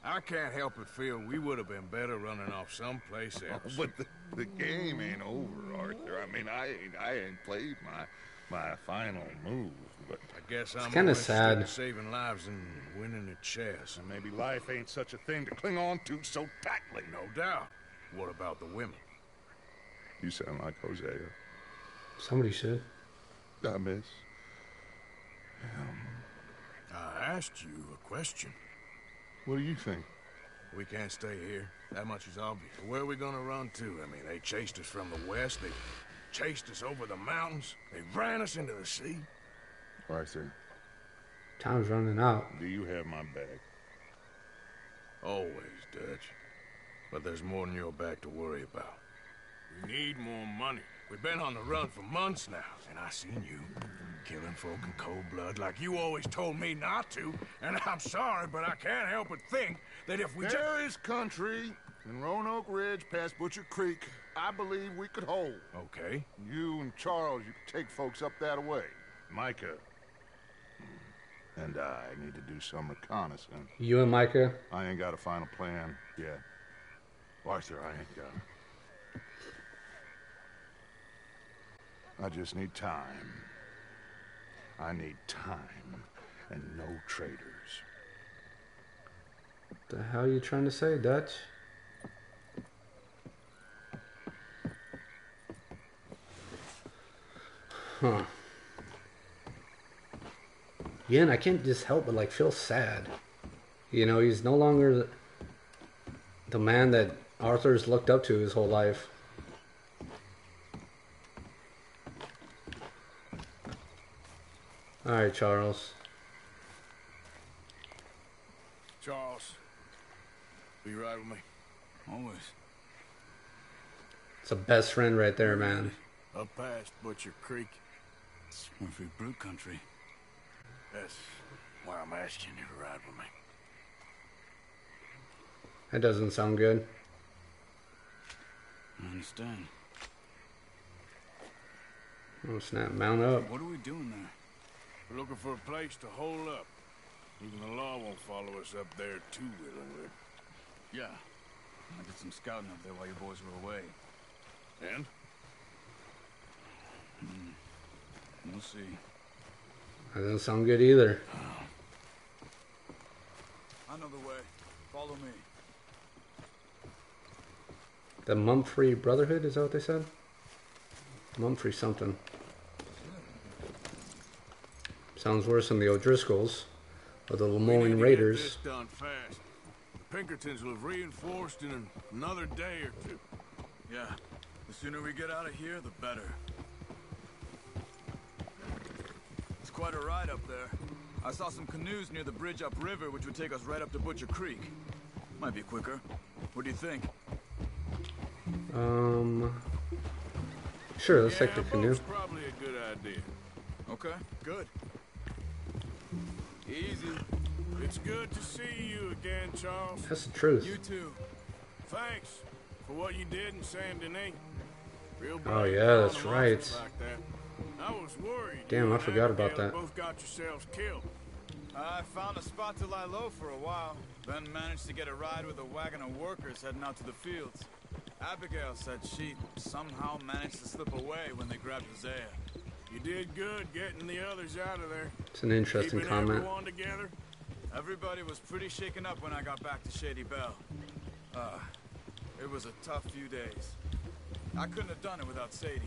I can't help but feel we would have been better running off someplace else. But the game ain't over, Arthur. I mean, I ain't played my final move, but I guess I'm kinda sad. in saving lives and winning at chess. and maybe life ain't such a thing to cling on to so tightly. No doubt. What about the women? You sound like Hosea. Somebody should. I miss. I asked you a question. What do you think? We can't stay here. That much is obvious. Where are we gonna run to? I mean, they chased us from the west. They chased us over the mountains. They ran us into the sea. Arthur, Time's running out. do you have my back? Always, Dutch. But there's more than your back to worry about. We need more money. We've been on the run for months now, and I seen you killing folk in cold blood like you always told me not to. And I'm sorry, but I can't help but think that if we There is country in Roanoke Ridge past Butcher Creek I believe we could hold. Okay. You and Charles, you could take folks up that way. Micah and I need to do some reconnaissance. You and Micah? I ain't got a final plan yet. Arthur, I ain't got it. I just need time. I need time and no traitors. The hell are you trying to say, Dutch? Huh. Again, I can't just help but like feel sad. You know, he's no longer the man that Arthur's looked up to his whole life. Alright, Charles. Charles, be right with me. Always. It's a best friend right there, man. Up past Butcher Creek. It's Murphy Brute country. That's why I'm asking you to ride with me. That doesn't sound good. I understand. Oh snap, mount up. What are we doing there? We're looking for a place to hole up. Even the law won't follow us up there too willingly. Yeah. I did some scouting up there while your boys were away. And? We'll see. That doesn't sound good either. I know the way. Follow me. The Mumphrey Brotherhood, is that what they said? Mumphrey something. Sounds worse than the O'Driscolls or the Lemoyne Raiders. This done fast. The Pinkertons will have reinforced in another day or two. Yeah. The sooner we get out of here, the better. It's quite a ride up there. I saw some canoes near the bridge upriver, which would take us right up to Butcher Creek. Might be quicker. What do you think? Sure, let's take the canoe. Boat's probably a good idea. Okay, good. Easy. It's good to see you again, Charles. That's the truth. You too. Thanks for what you did in Saint Denis. Real Oh brave yeah, that's calling right. officers like that. I was worried. Damn, you I and forgot about Abigail that. Both got yourselves killed. I found a spot to lie low for a while, then managed to get a ride with a wagon of workers heading out to the fields. Abigail said she somehow managed to slip away when they grabbed Hosea. You did good getting the others out of there. It's an interesting Keeping comment. everyone together. Everybody was pretty shaken up when I got back to Shady Belle. It was a tough few days. I couldn't have done it without Sadie.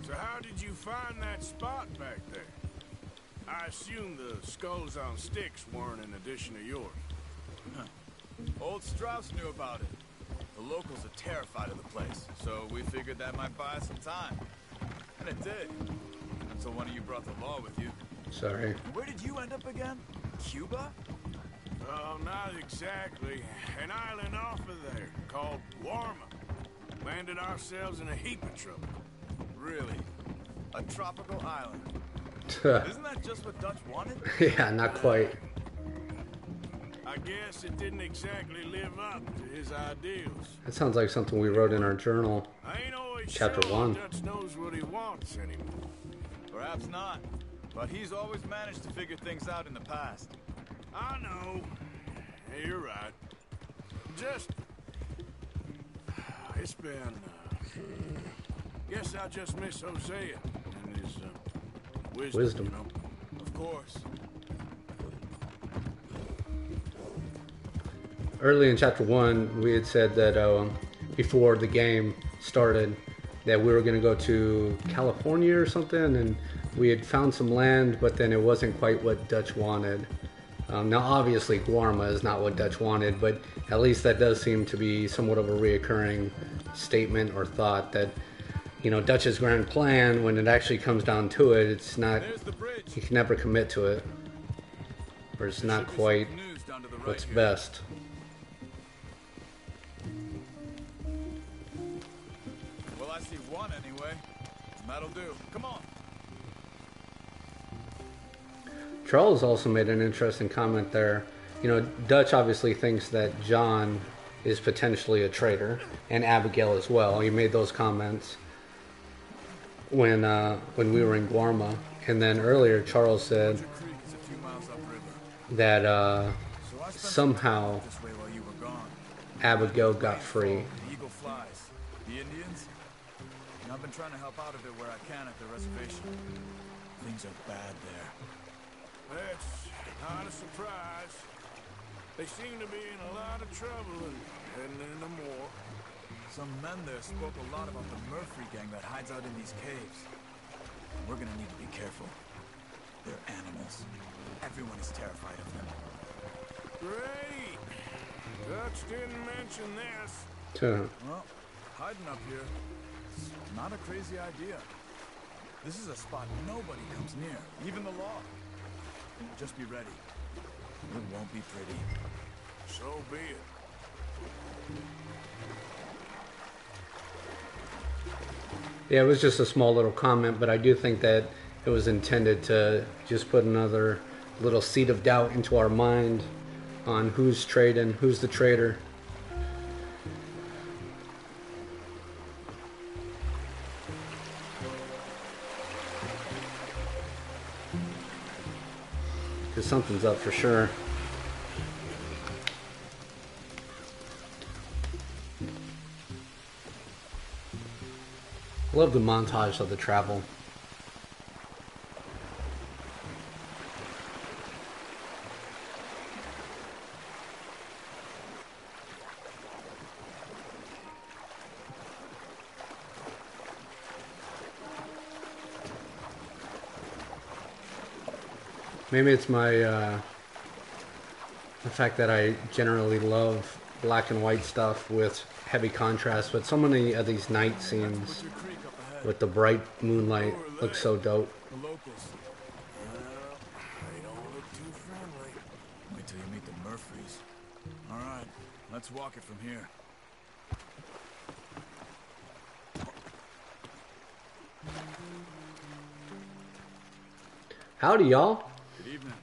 So how did you find that spot back there? I assume the skulls on sticks weren't an addition of yours. Old Strauss knew about it. The locals are terrified of the place, so we figured that might buy us some time. And it did. Until one of you brought the law with you. Sorry. Where did you end up again? Cuba? Oh, not exactly. An island off of there called Guarma. Landed ourselves in a heap of trouble. Really? A tropical island? Isn't that just what Dutch wanted? Yeah, not quite. I guess it didn't exactly live up to his ideals. That sounds like something we wrote in our journal. I ain't always Chapter sure 1. Dutch knows what he wants anymore. Perhaps not. But he's always managed to figure things out in the past. I know. Hey, you're right. Just... It's been... Guess I just miss Hosea and his wisdom. You know? Of course. Early in chapter 1, we had said that before the game started that we were going to go to California or something, and we had found some land, but then it wasn't quite what Dutch wanted. Now, obviously, Guarma is not what Dutch wanted, but at least that does seem to be somewhat of a reoccurring statement or thought that, you know, Dutch's grand plan, when it actually comes down to it, it's not, he can never commit to it, or it's not quite what's best. Well, I see one anyway. That'll do. Come on. Charles also made an interesting comment there. You know, Dutch obviously thinks that John is potentially a traitor, and Abigail as well. He made those comments when we were in Guarma. And then earlier, Charles said that somehow Abigail got free. Eagle flies. The Indians? I've been trying to help out a bit where I can at the reservation. Things are bad there. That's not a surprise. They seem to be in a lot of trouble and heading into more. Some men there spoke a lot about the Murphy gang that hides out in these caves. We're gonna need to be careful. They're animals. Everyone is terrified of them. Great! Dutch didn't mention this. Well, hiding up here, it's not a crazy idea. This is a spot nobody comes near, even the law. Just be ready. It won't be pretty. So be it. Yeah, it was just a small little comment, but I do think that it was intended to just put another little seed of doubt into our mind on who's trading, who's the traitor. Because something's up for sure. Love the montage of the travel. Maybe it's my the fact that I generally love black and white stuff with heavy contrast, but so many of these night scenes with the bright moonlight look so dope. The locals. They don't look too friendly. Wait till you meet the Murphys. All right, let's walk it from here. Howdy, y'all. Good evening.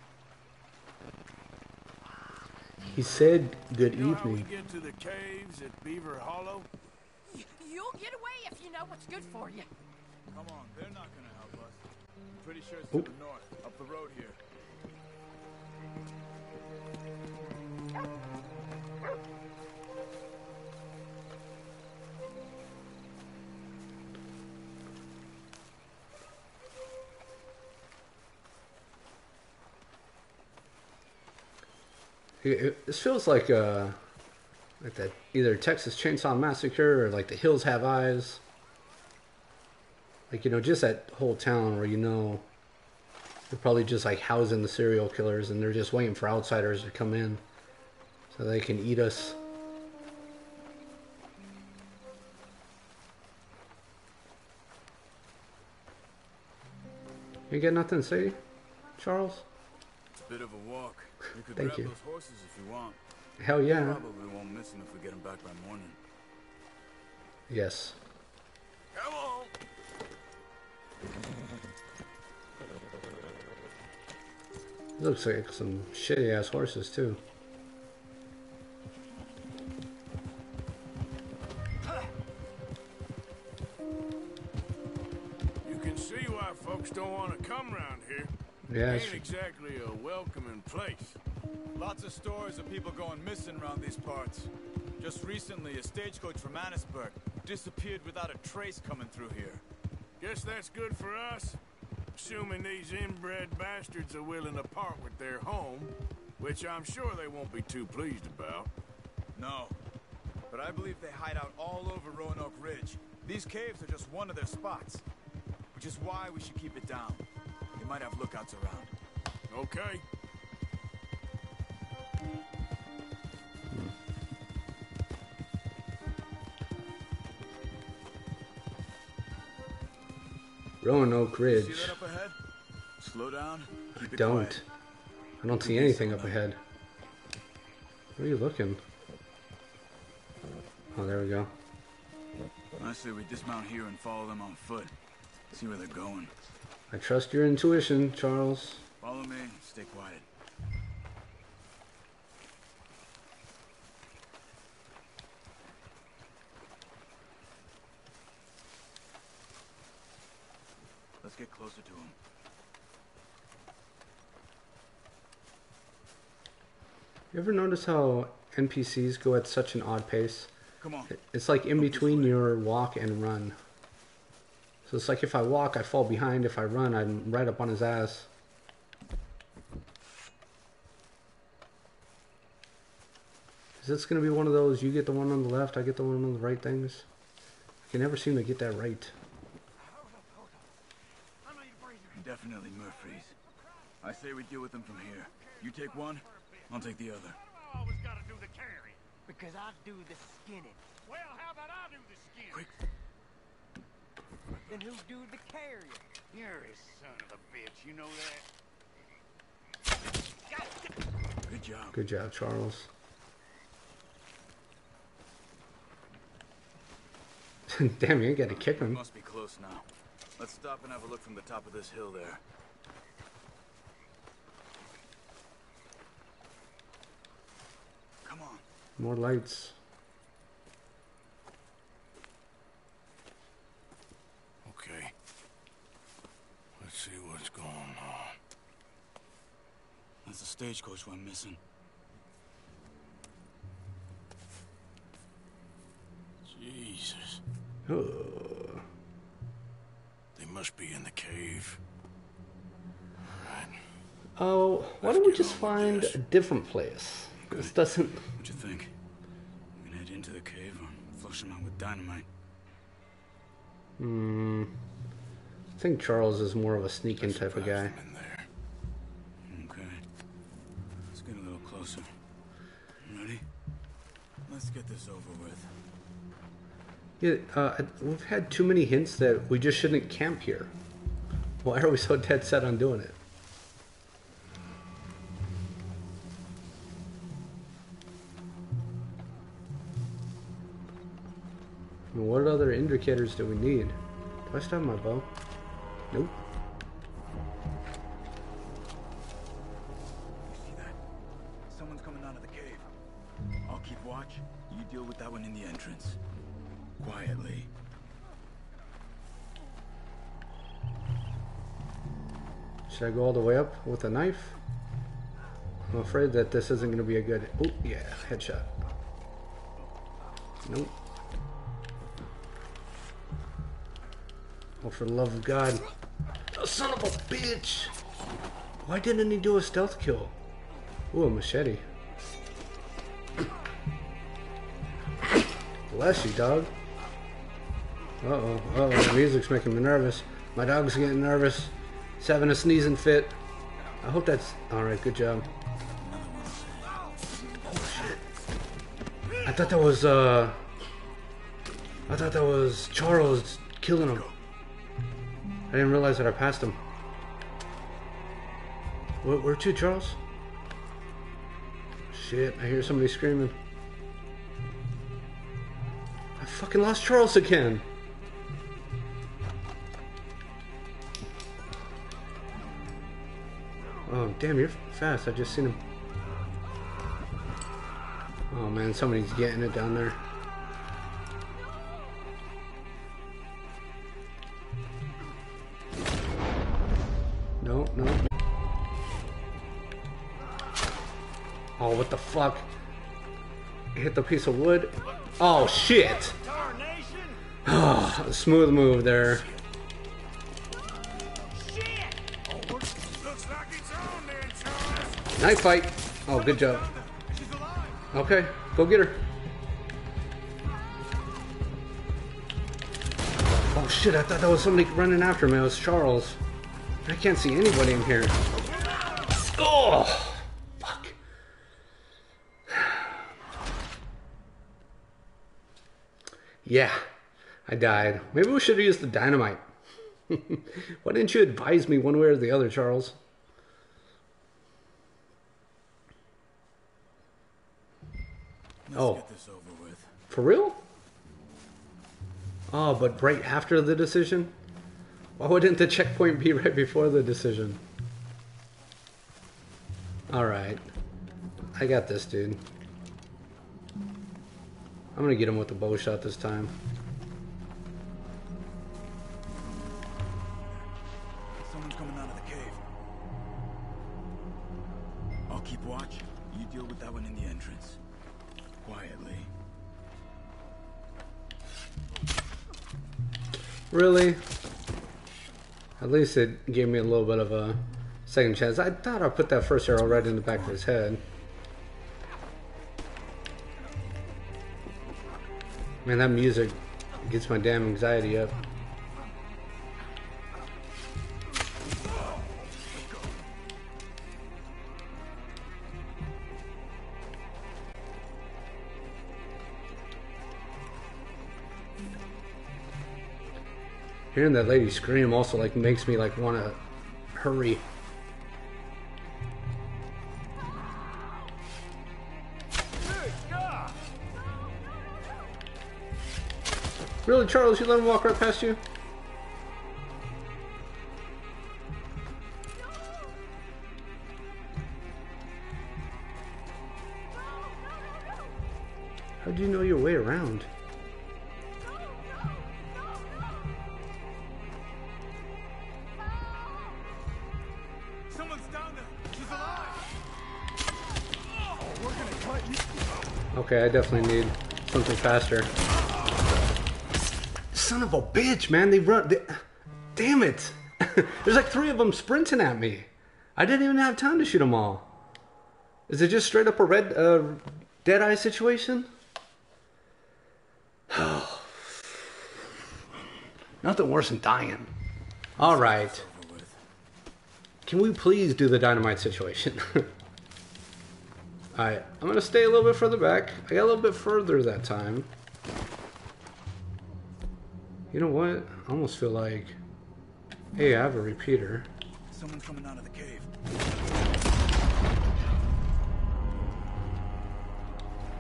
He said good You know how we evening. get to the caves at Beaver Hollow? You'll get away if you know what's good for you. Come on, they're not gonna help us. I'm pretty sure it's to the north, up the road here. This feels like that either Texas Chainsaw Massacre or like The Hills Have Eyes. Like, you know, just that whole town where, you know, they're probably just like housing the serial killers and they're just waiting for outsiders to come in so they can eat us. You got nothing to say, Charles? It's a bit of a walk. You could Thank grab you. those horses if you want. Hell yeah. Probably won't miss them if we get them back by morning. Yes. Come on. Looks like some shitty ass horses too. You can see why folks don't want to come around here. Yeah, It ain't exactly a welcoming place. Lots of stories of people going missing around these parts. Just recently, a stagecoach from Annisburg disappeared without a trace coming through here. Guess that's good for us. Assuming these inbred bastards are willing to part with their home, which I'm sure they won't be too pleased about. No. But I believe they hide out all over Roanoke Ridge. These caves are just one of their spots. Which is why we should keep it down. They might have lookouts around. Okay. Roanoke Ridge. See that up ahead? Slow down. Keep it Don't. quiet. I don't see anything up ahead. Where are you looking? Oh, there we go. I say we dismount here and follow them on foot. See where they're going. I trust your intuition, Charles. Follow me. Stay quiet. Let's get closer to him. You ever notice how NPCs go at such an odd pace? Come on. It's like in between your walk and run. So it's like if I walk, I fall behind. If I run, I'm right up on his ass. Is this going to be one of those, you get the one on the left, I get the one on the right things? I can never seem to get that right. Definitely Murphy's. I say we deal with them from here. You take one, I'll take the other. Always gotta do the carrying. Because I do the skinning. Well, how about I do the skin? Quick. Then who do the carrying? You're a son of a bitch, you know that? Good job. Good job, Charles. Damn, you ain't got to kick him. Must be close now. Let's stop and have a look from the top of this hill there. Come on. More lights. Okay. Let's see what's going on. That's the stagecoach went missing. Jesus. Oh. They must be in the cave. Alright. Oh, why don't we just find a different place? This doesn't... What you think? We can head into the cave or flush them out with dynamite. I think Charles is more of a sneaking type of guy. Okay. Let's get a little closer. Ready? Let's get this over with. Yeah, we've had too many hints that we just shouldn't camp here. Why are we so dead set on doing it? What other indicators do we need? Do I still have my bow? Nope. See that? Someone's coming out of the cave. I'll keep watch. You deal with that one in the entrance. Quietly. Should I go all the way up with a knife? I'm afraid that this isn't going to be a good... Oh, yeah, headshot. Nope. Oh, for the love of God. Oh, son of a bitch! Why didn't he do a stealth kill? Ooh, a machete. Bless you, dog. Uh-oh, uh-oh, the music's making me nervous. My dog's getting nervous. He's having a sneezing fit. I hope that's... Alright, good job. Oh, shit. I thought that was Charles killing him. I didn't realize that I passed him. Where to, Charles? Shit, I hear somebody screaming. I fucking lost Charles again. Oh, damn, you're fast. I just seen him. Oh, man, somebody's getting it down there. No, no. Oh, what the fuck? Hit the piece of wood. Oh, shit. Oh, smooth move there. Knife fight. Oh, good job. Okay, go get her. Oh shit, I thought that was somebody running after me. It was Charles. I can't see anybody in here. Oh, fuck. Yeah, I died. Maybe we should have used the dynamite. Why didn't you advise me one way or the other, Charles? Oh, for real? Oh, but right after the decision? Why wouldn't the checkpoint be right before the decision? Alright. I got this, dude. I'm gonna get him with the bow shot this time. Someone's coming out of the cave. I'll keep watch. You deal with that one in the entrance. Quietly. Really? At least it gave me a little bit of a second chance. I thought I put that first arrow right in the back of his head. Man, that music gets my damn anxiety up. Hearing that lady scream also like makes me like want to hurry. Really, Charles? You let him walk right past you? How do you know your way around? Someone's down there. She's alive. Oh, we're gonna cut you. Okay, I definitely need something faster. Son of a bitch, man. They run. Damn it. There's like 3 of them sprinting at me. I didn't even have time to shoot them all. Is it just straight up a Deadeye situation? Nothing worse than dying. Alright. Can we please do the dynamite situation? Alright, I'm gonna stay a little bit further back. I got a little bit further that time. You know what? I almost feel like... Hey, I have a repeater. Someone's coming out of the cave.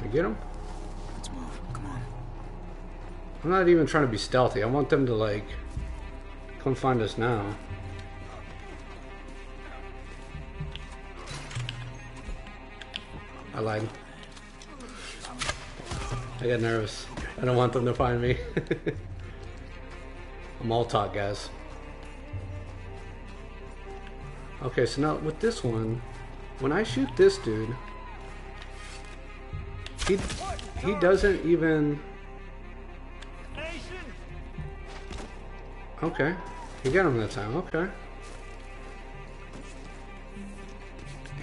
I get him? Let's move. Come on. I'm not even trying to be stealthy. I want them to, like, come find us now. I lied. I got nervous. I don't want them to find me. I'm all talk, guys. Okay, so now with this one, when I shoot this dude, he doesn't even... Okay, you got him that time, okay.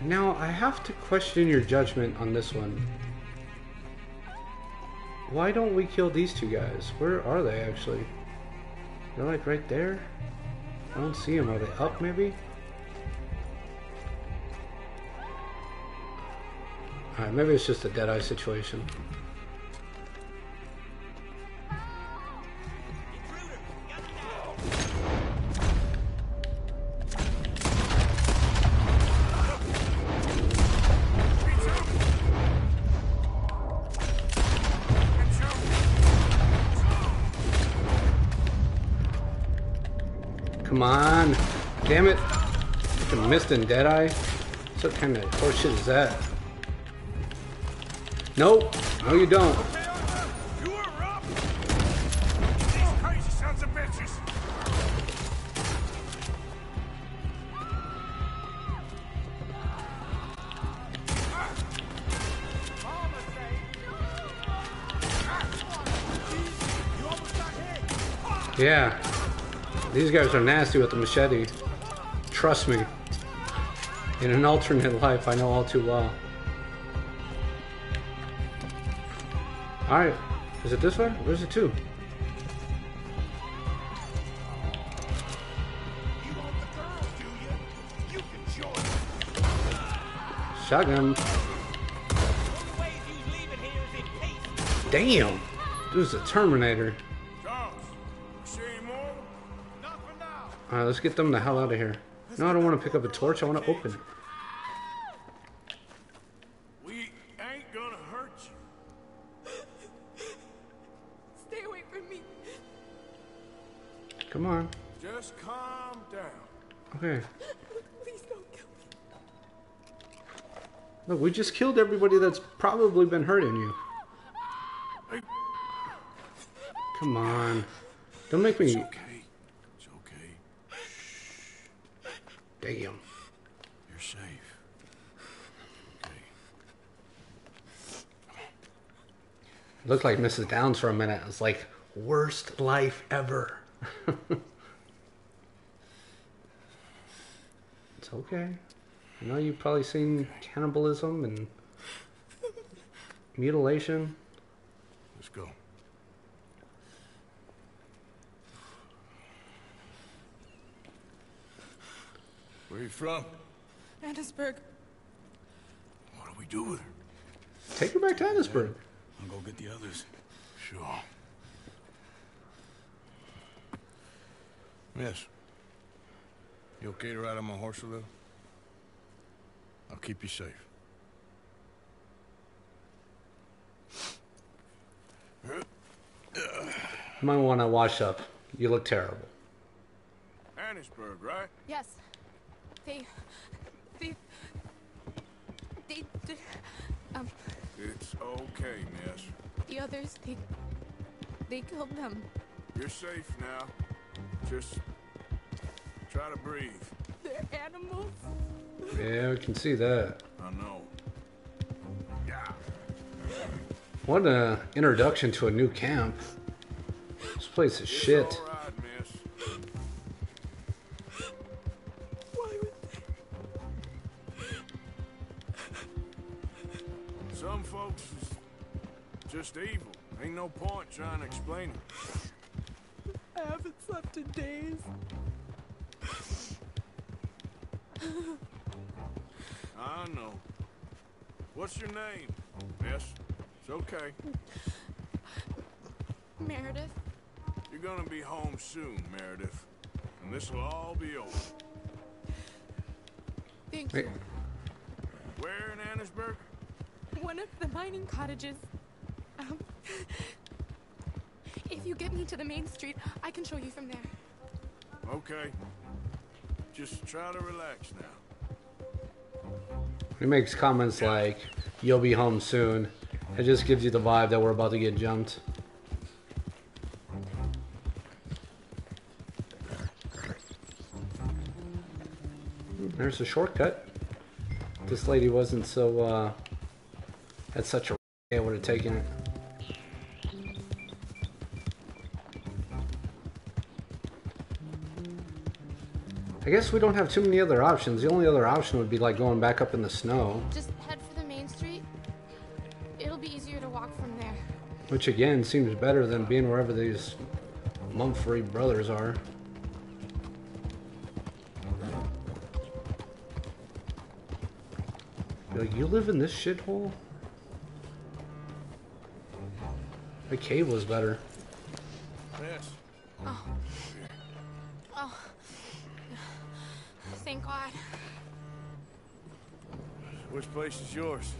Now, I have to question your judgment on this one. Why don't we kill these 2 guys? Where are they, actually? They're like right there? I don't see them. Are they up, maybe? Alright, maybe it's just a Deadeye situation. Come on. Damn it. Fucking missed in Deadeye. What kind of horseshit is that? Nope. No, you don't. You are rough. These crazy sons of bitches. Yeah. These guys are nasty with the machete. Trust me. In an alternate life, I know all too well. Alright. Is it this way? Where's it to? Shotgun. Damn. Dude's a Terminator. Alright, let's get them the hell out of here. No, I don't want to pick up a torch. I want to open it. We ain't gonna hurt you. Stay away from me. Come on. Just calm down. Okay. Please don't kill me. Look, we just killed everybody that's probably been hurting you. Come on. Don't make me... It's okay. It's okay. Damn. You're safe. Okay. Looked like Mrs. Downs for a minute. It's like, worst life ever. It's okay. I know you've probably seen cannibalism and mutilation. Let's go. Where are you from? Annisburg. What do we do with her? Take her back to Annisburg. I'll go get the others. Sure. Miss, you okay to ride on my horse a little? I'll keep you safe. You might want to wash up. You look terrible. Annisburg, right? Yes. They It's okay, miss. the others, they killed them. You're safe now. Just try to breathe. They're animals. Yeah, we can see that. I know. Yeah. What an introduction to a new camp. This place is shit. All right, miss. Some folks is just evil. Ain't no point trying to explain it. I haven't slept in days. I know. What's your name, miss? It's okay. Meredith. You're gonna be home soon, Meredith. And this'll all be over. Thank Wait. you. Where in Annisburg? One of the mining cottages. If you get me to the main street, I can show you from there. Okay. Just try to relax now. He makes comments like, you'll be home soon. It just gives you the vibe that we're about to get jumped. There's a shortcut. This lady wasn't so, had such a I would have taken it. I guess we don't have too many other options. The only other option would be like going back up in the snow. Just head for the main street. It'll be easier to walk from there. Which again seems better than being wherever these Mumfrey brothers are. Like, you live in this shithole? The cave was better. Yes. Oh. Oh. Thank God. Which place is yours?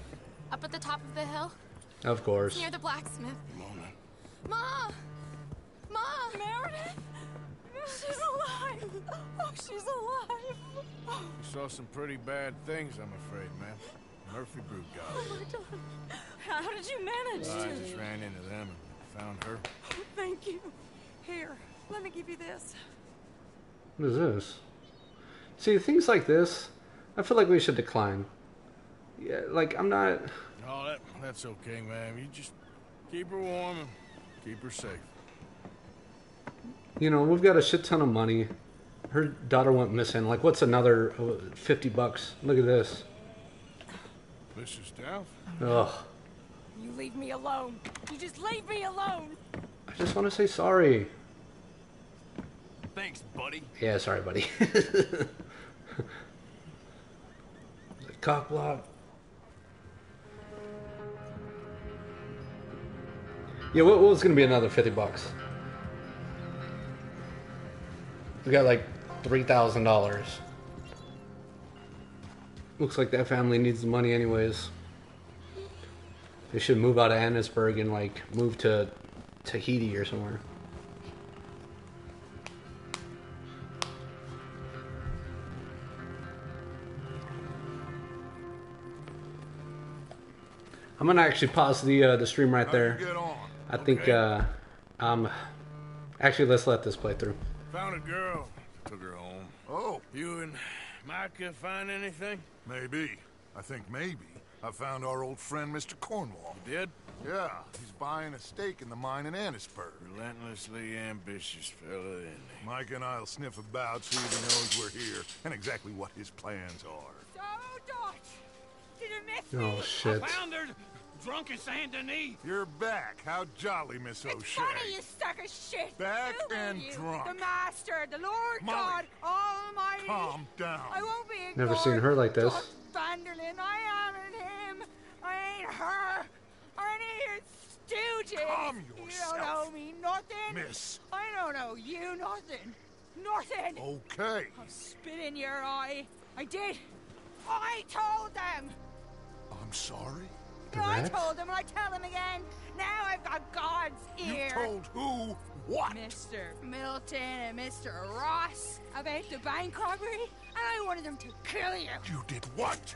Up at the top of the hill. Of course. It's near the blacksmith. Come on, man. Ma! Ma! Meredith! She's alive! You saw some pretty bad things, I'm afraid, man. Murphy Brute got Oh, her. my God. How did you manage I to? just ran into them and found her. Oh, thank you. Here, let me give you this. What is this? See, things like this, I feel like we should decline. Yeah, like, I'm not... Oh, that's okay, man. You just keep her warm and keep her safe. You know, we've got a shit ton of money. Her daughter went missing. Like, what's another $50? Look at this. Mrs. Stout? Ugh. You leave me alone. You just leave me alone. I just want to say sorry. Thanks, buddy. Yeah, sorry, buddy. The cock block. Yeah, what was going to be another $50? We got like $3,000. Looks like that family needs the money anyways. They should move out of Annisburg and like move to Tahiti or somewhere. I'm gonna actually pause the stream right there. I think actually let's let this play through. Found a girl. Took her home. Oh. You and Micah find anything? Maybe. I think maybe. I found our old friend, Mr. Cornwall. You did? Yeah, he's buying a stake in the mine in Annisburg. Relentlessly ambitious fella, isn't he? Mike and I'll sniff about, see if he knows we're here, and exactly what his plans are. So, Dutch, did you miss me? Oh shit. I found her drunk in Saint Denis. You're back. How jolly, Miss O'Shea. It's funny, you sucker shit. Back Who and are you? drunk. The Master, the Lord Molly, God Almighty. calm down. I won't be ignored. Never seen her like this. Dutch Vanderlyn, I am him. I ain't her. Or any of your stooges. Calm You yourself. don't owe me nothing. Miss. I don't owe you nothing. Nothing. Okay. I'll spit in your eye. I did. I told them. I'm sorry? Yeah, I told them, and I tell them again. Now I've got God's ear. You told who what? Mr. Milton and Mr. Ross about the bank robbery, and I wanted them to kill you. You did what?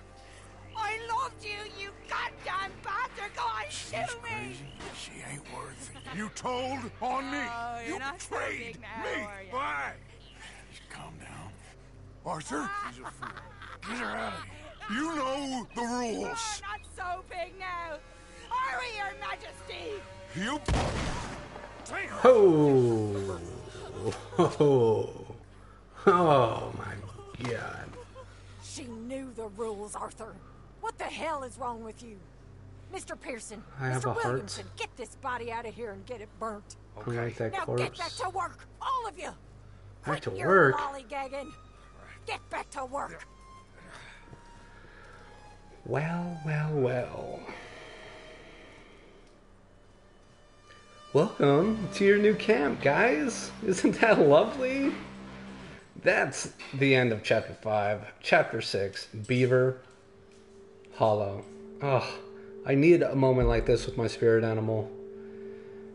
I loved you, you goddamn bastard. Go on, shoot me. Crazy. She ain't worth it. You told on me. Oh, you're You not so betrayed big now, me. are you? Why? Just calm down. Arthur, She's a fool. Get her out of here. you know the Oh, rules. not so big now. Are we, Your Majesty? You... Oh. Oh my god. She knew the rules, Arthur. What the hell is wrong with you? Mr. Pearson, I have Mr. a heart. Williamson, get this body out of here and get it burnt. I like that Now corpse. get back to work, all of you. Back to Quit your work? lollygagging. Get back to work. Well, well, well. Welcome to your new camp, guys. Isn't that lovely? That's the end of Chapter 5. Chapter 6, Beaver Hollow. Oh, I need a moment like this with my spirit animal.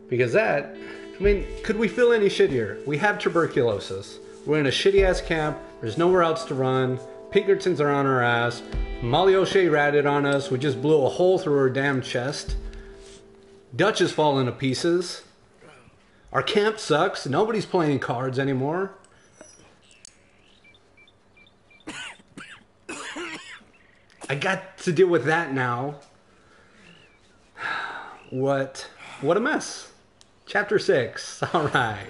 Because that, I mean, could we feel any shittier? We have tuberculosis. We're in a shitty-ass camp. There's nowhere else to run. Pinkertons are on our ass. Molly O'Shea ratted on us. We just blew a hole through her damn chest. Dutch is falling to pieces. Our camp sucks. Nobody's playing cards anymore. I got to deal with that now. What a mess. Chapter 6. All right.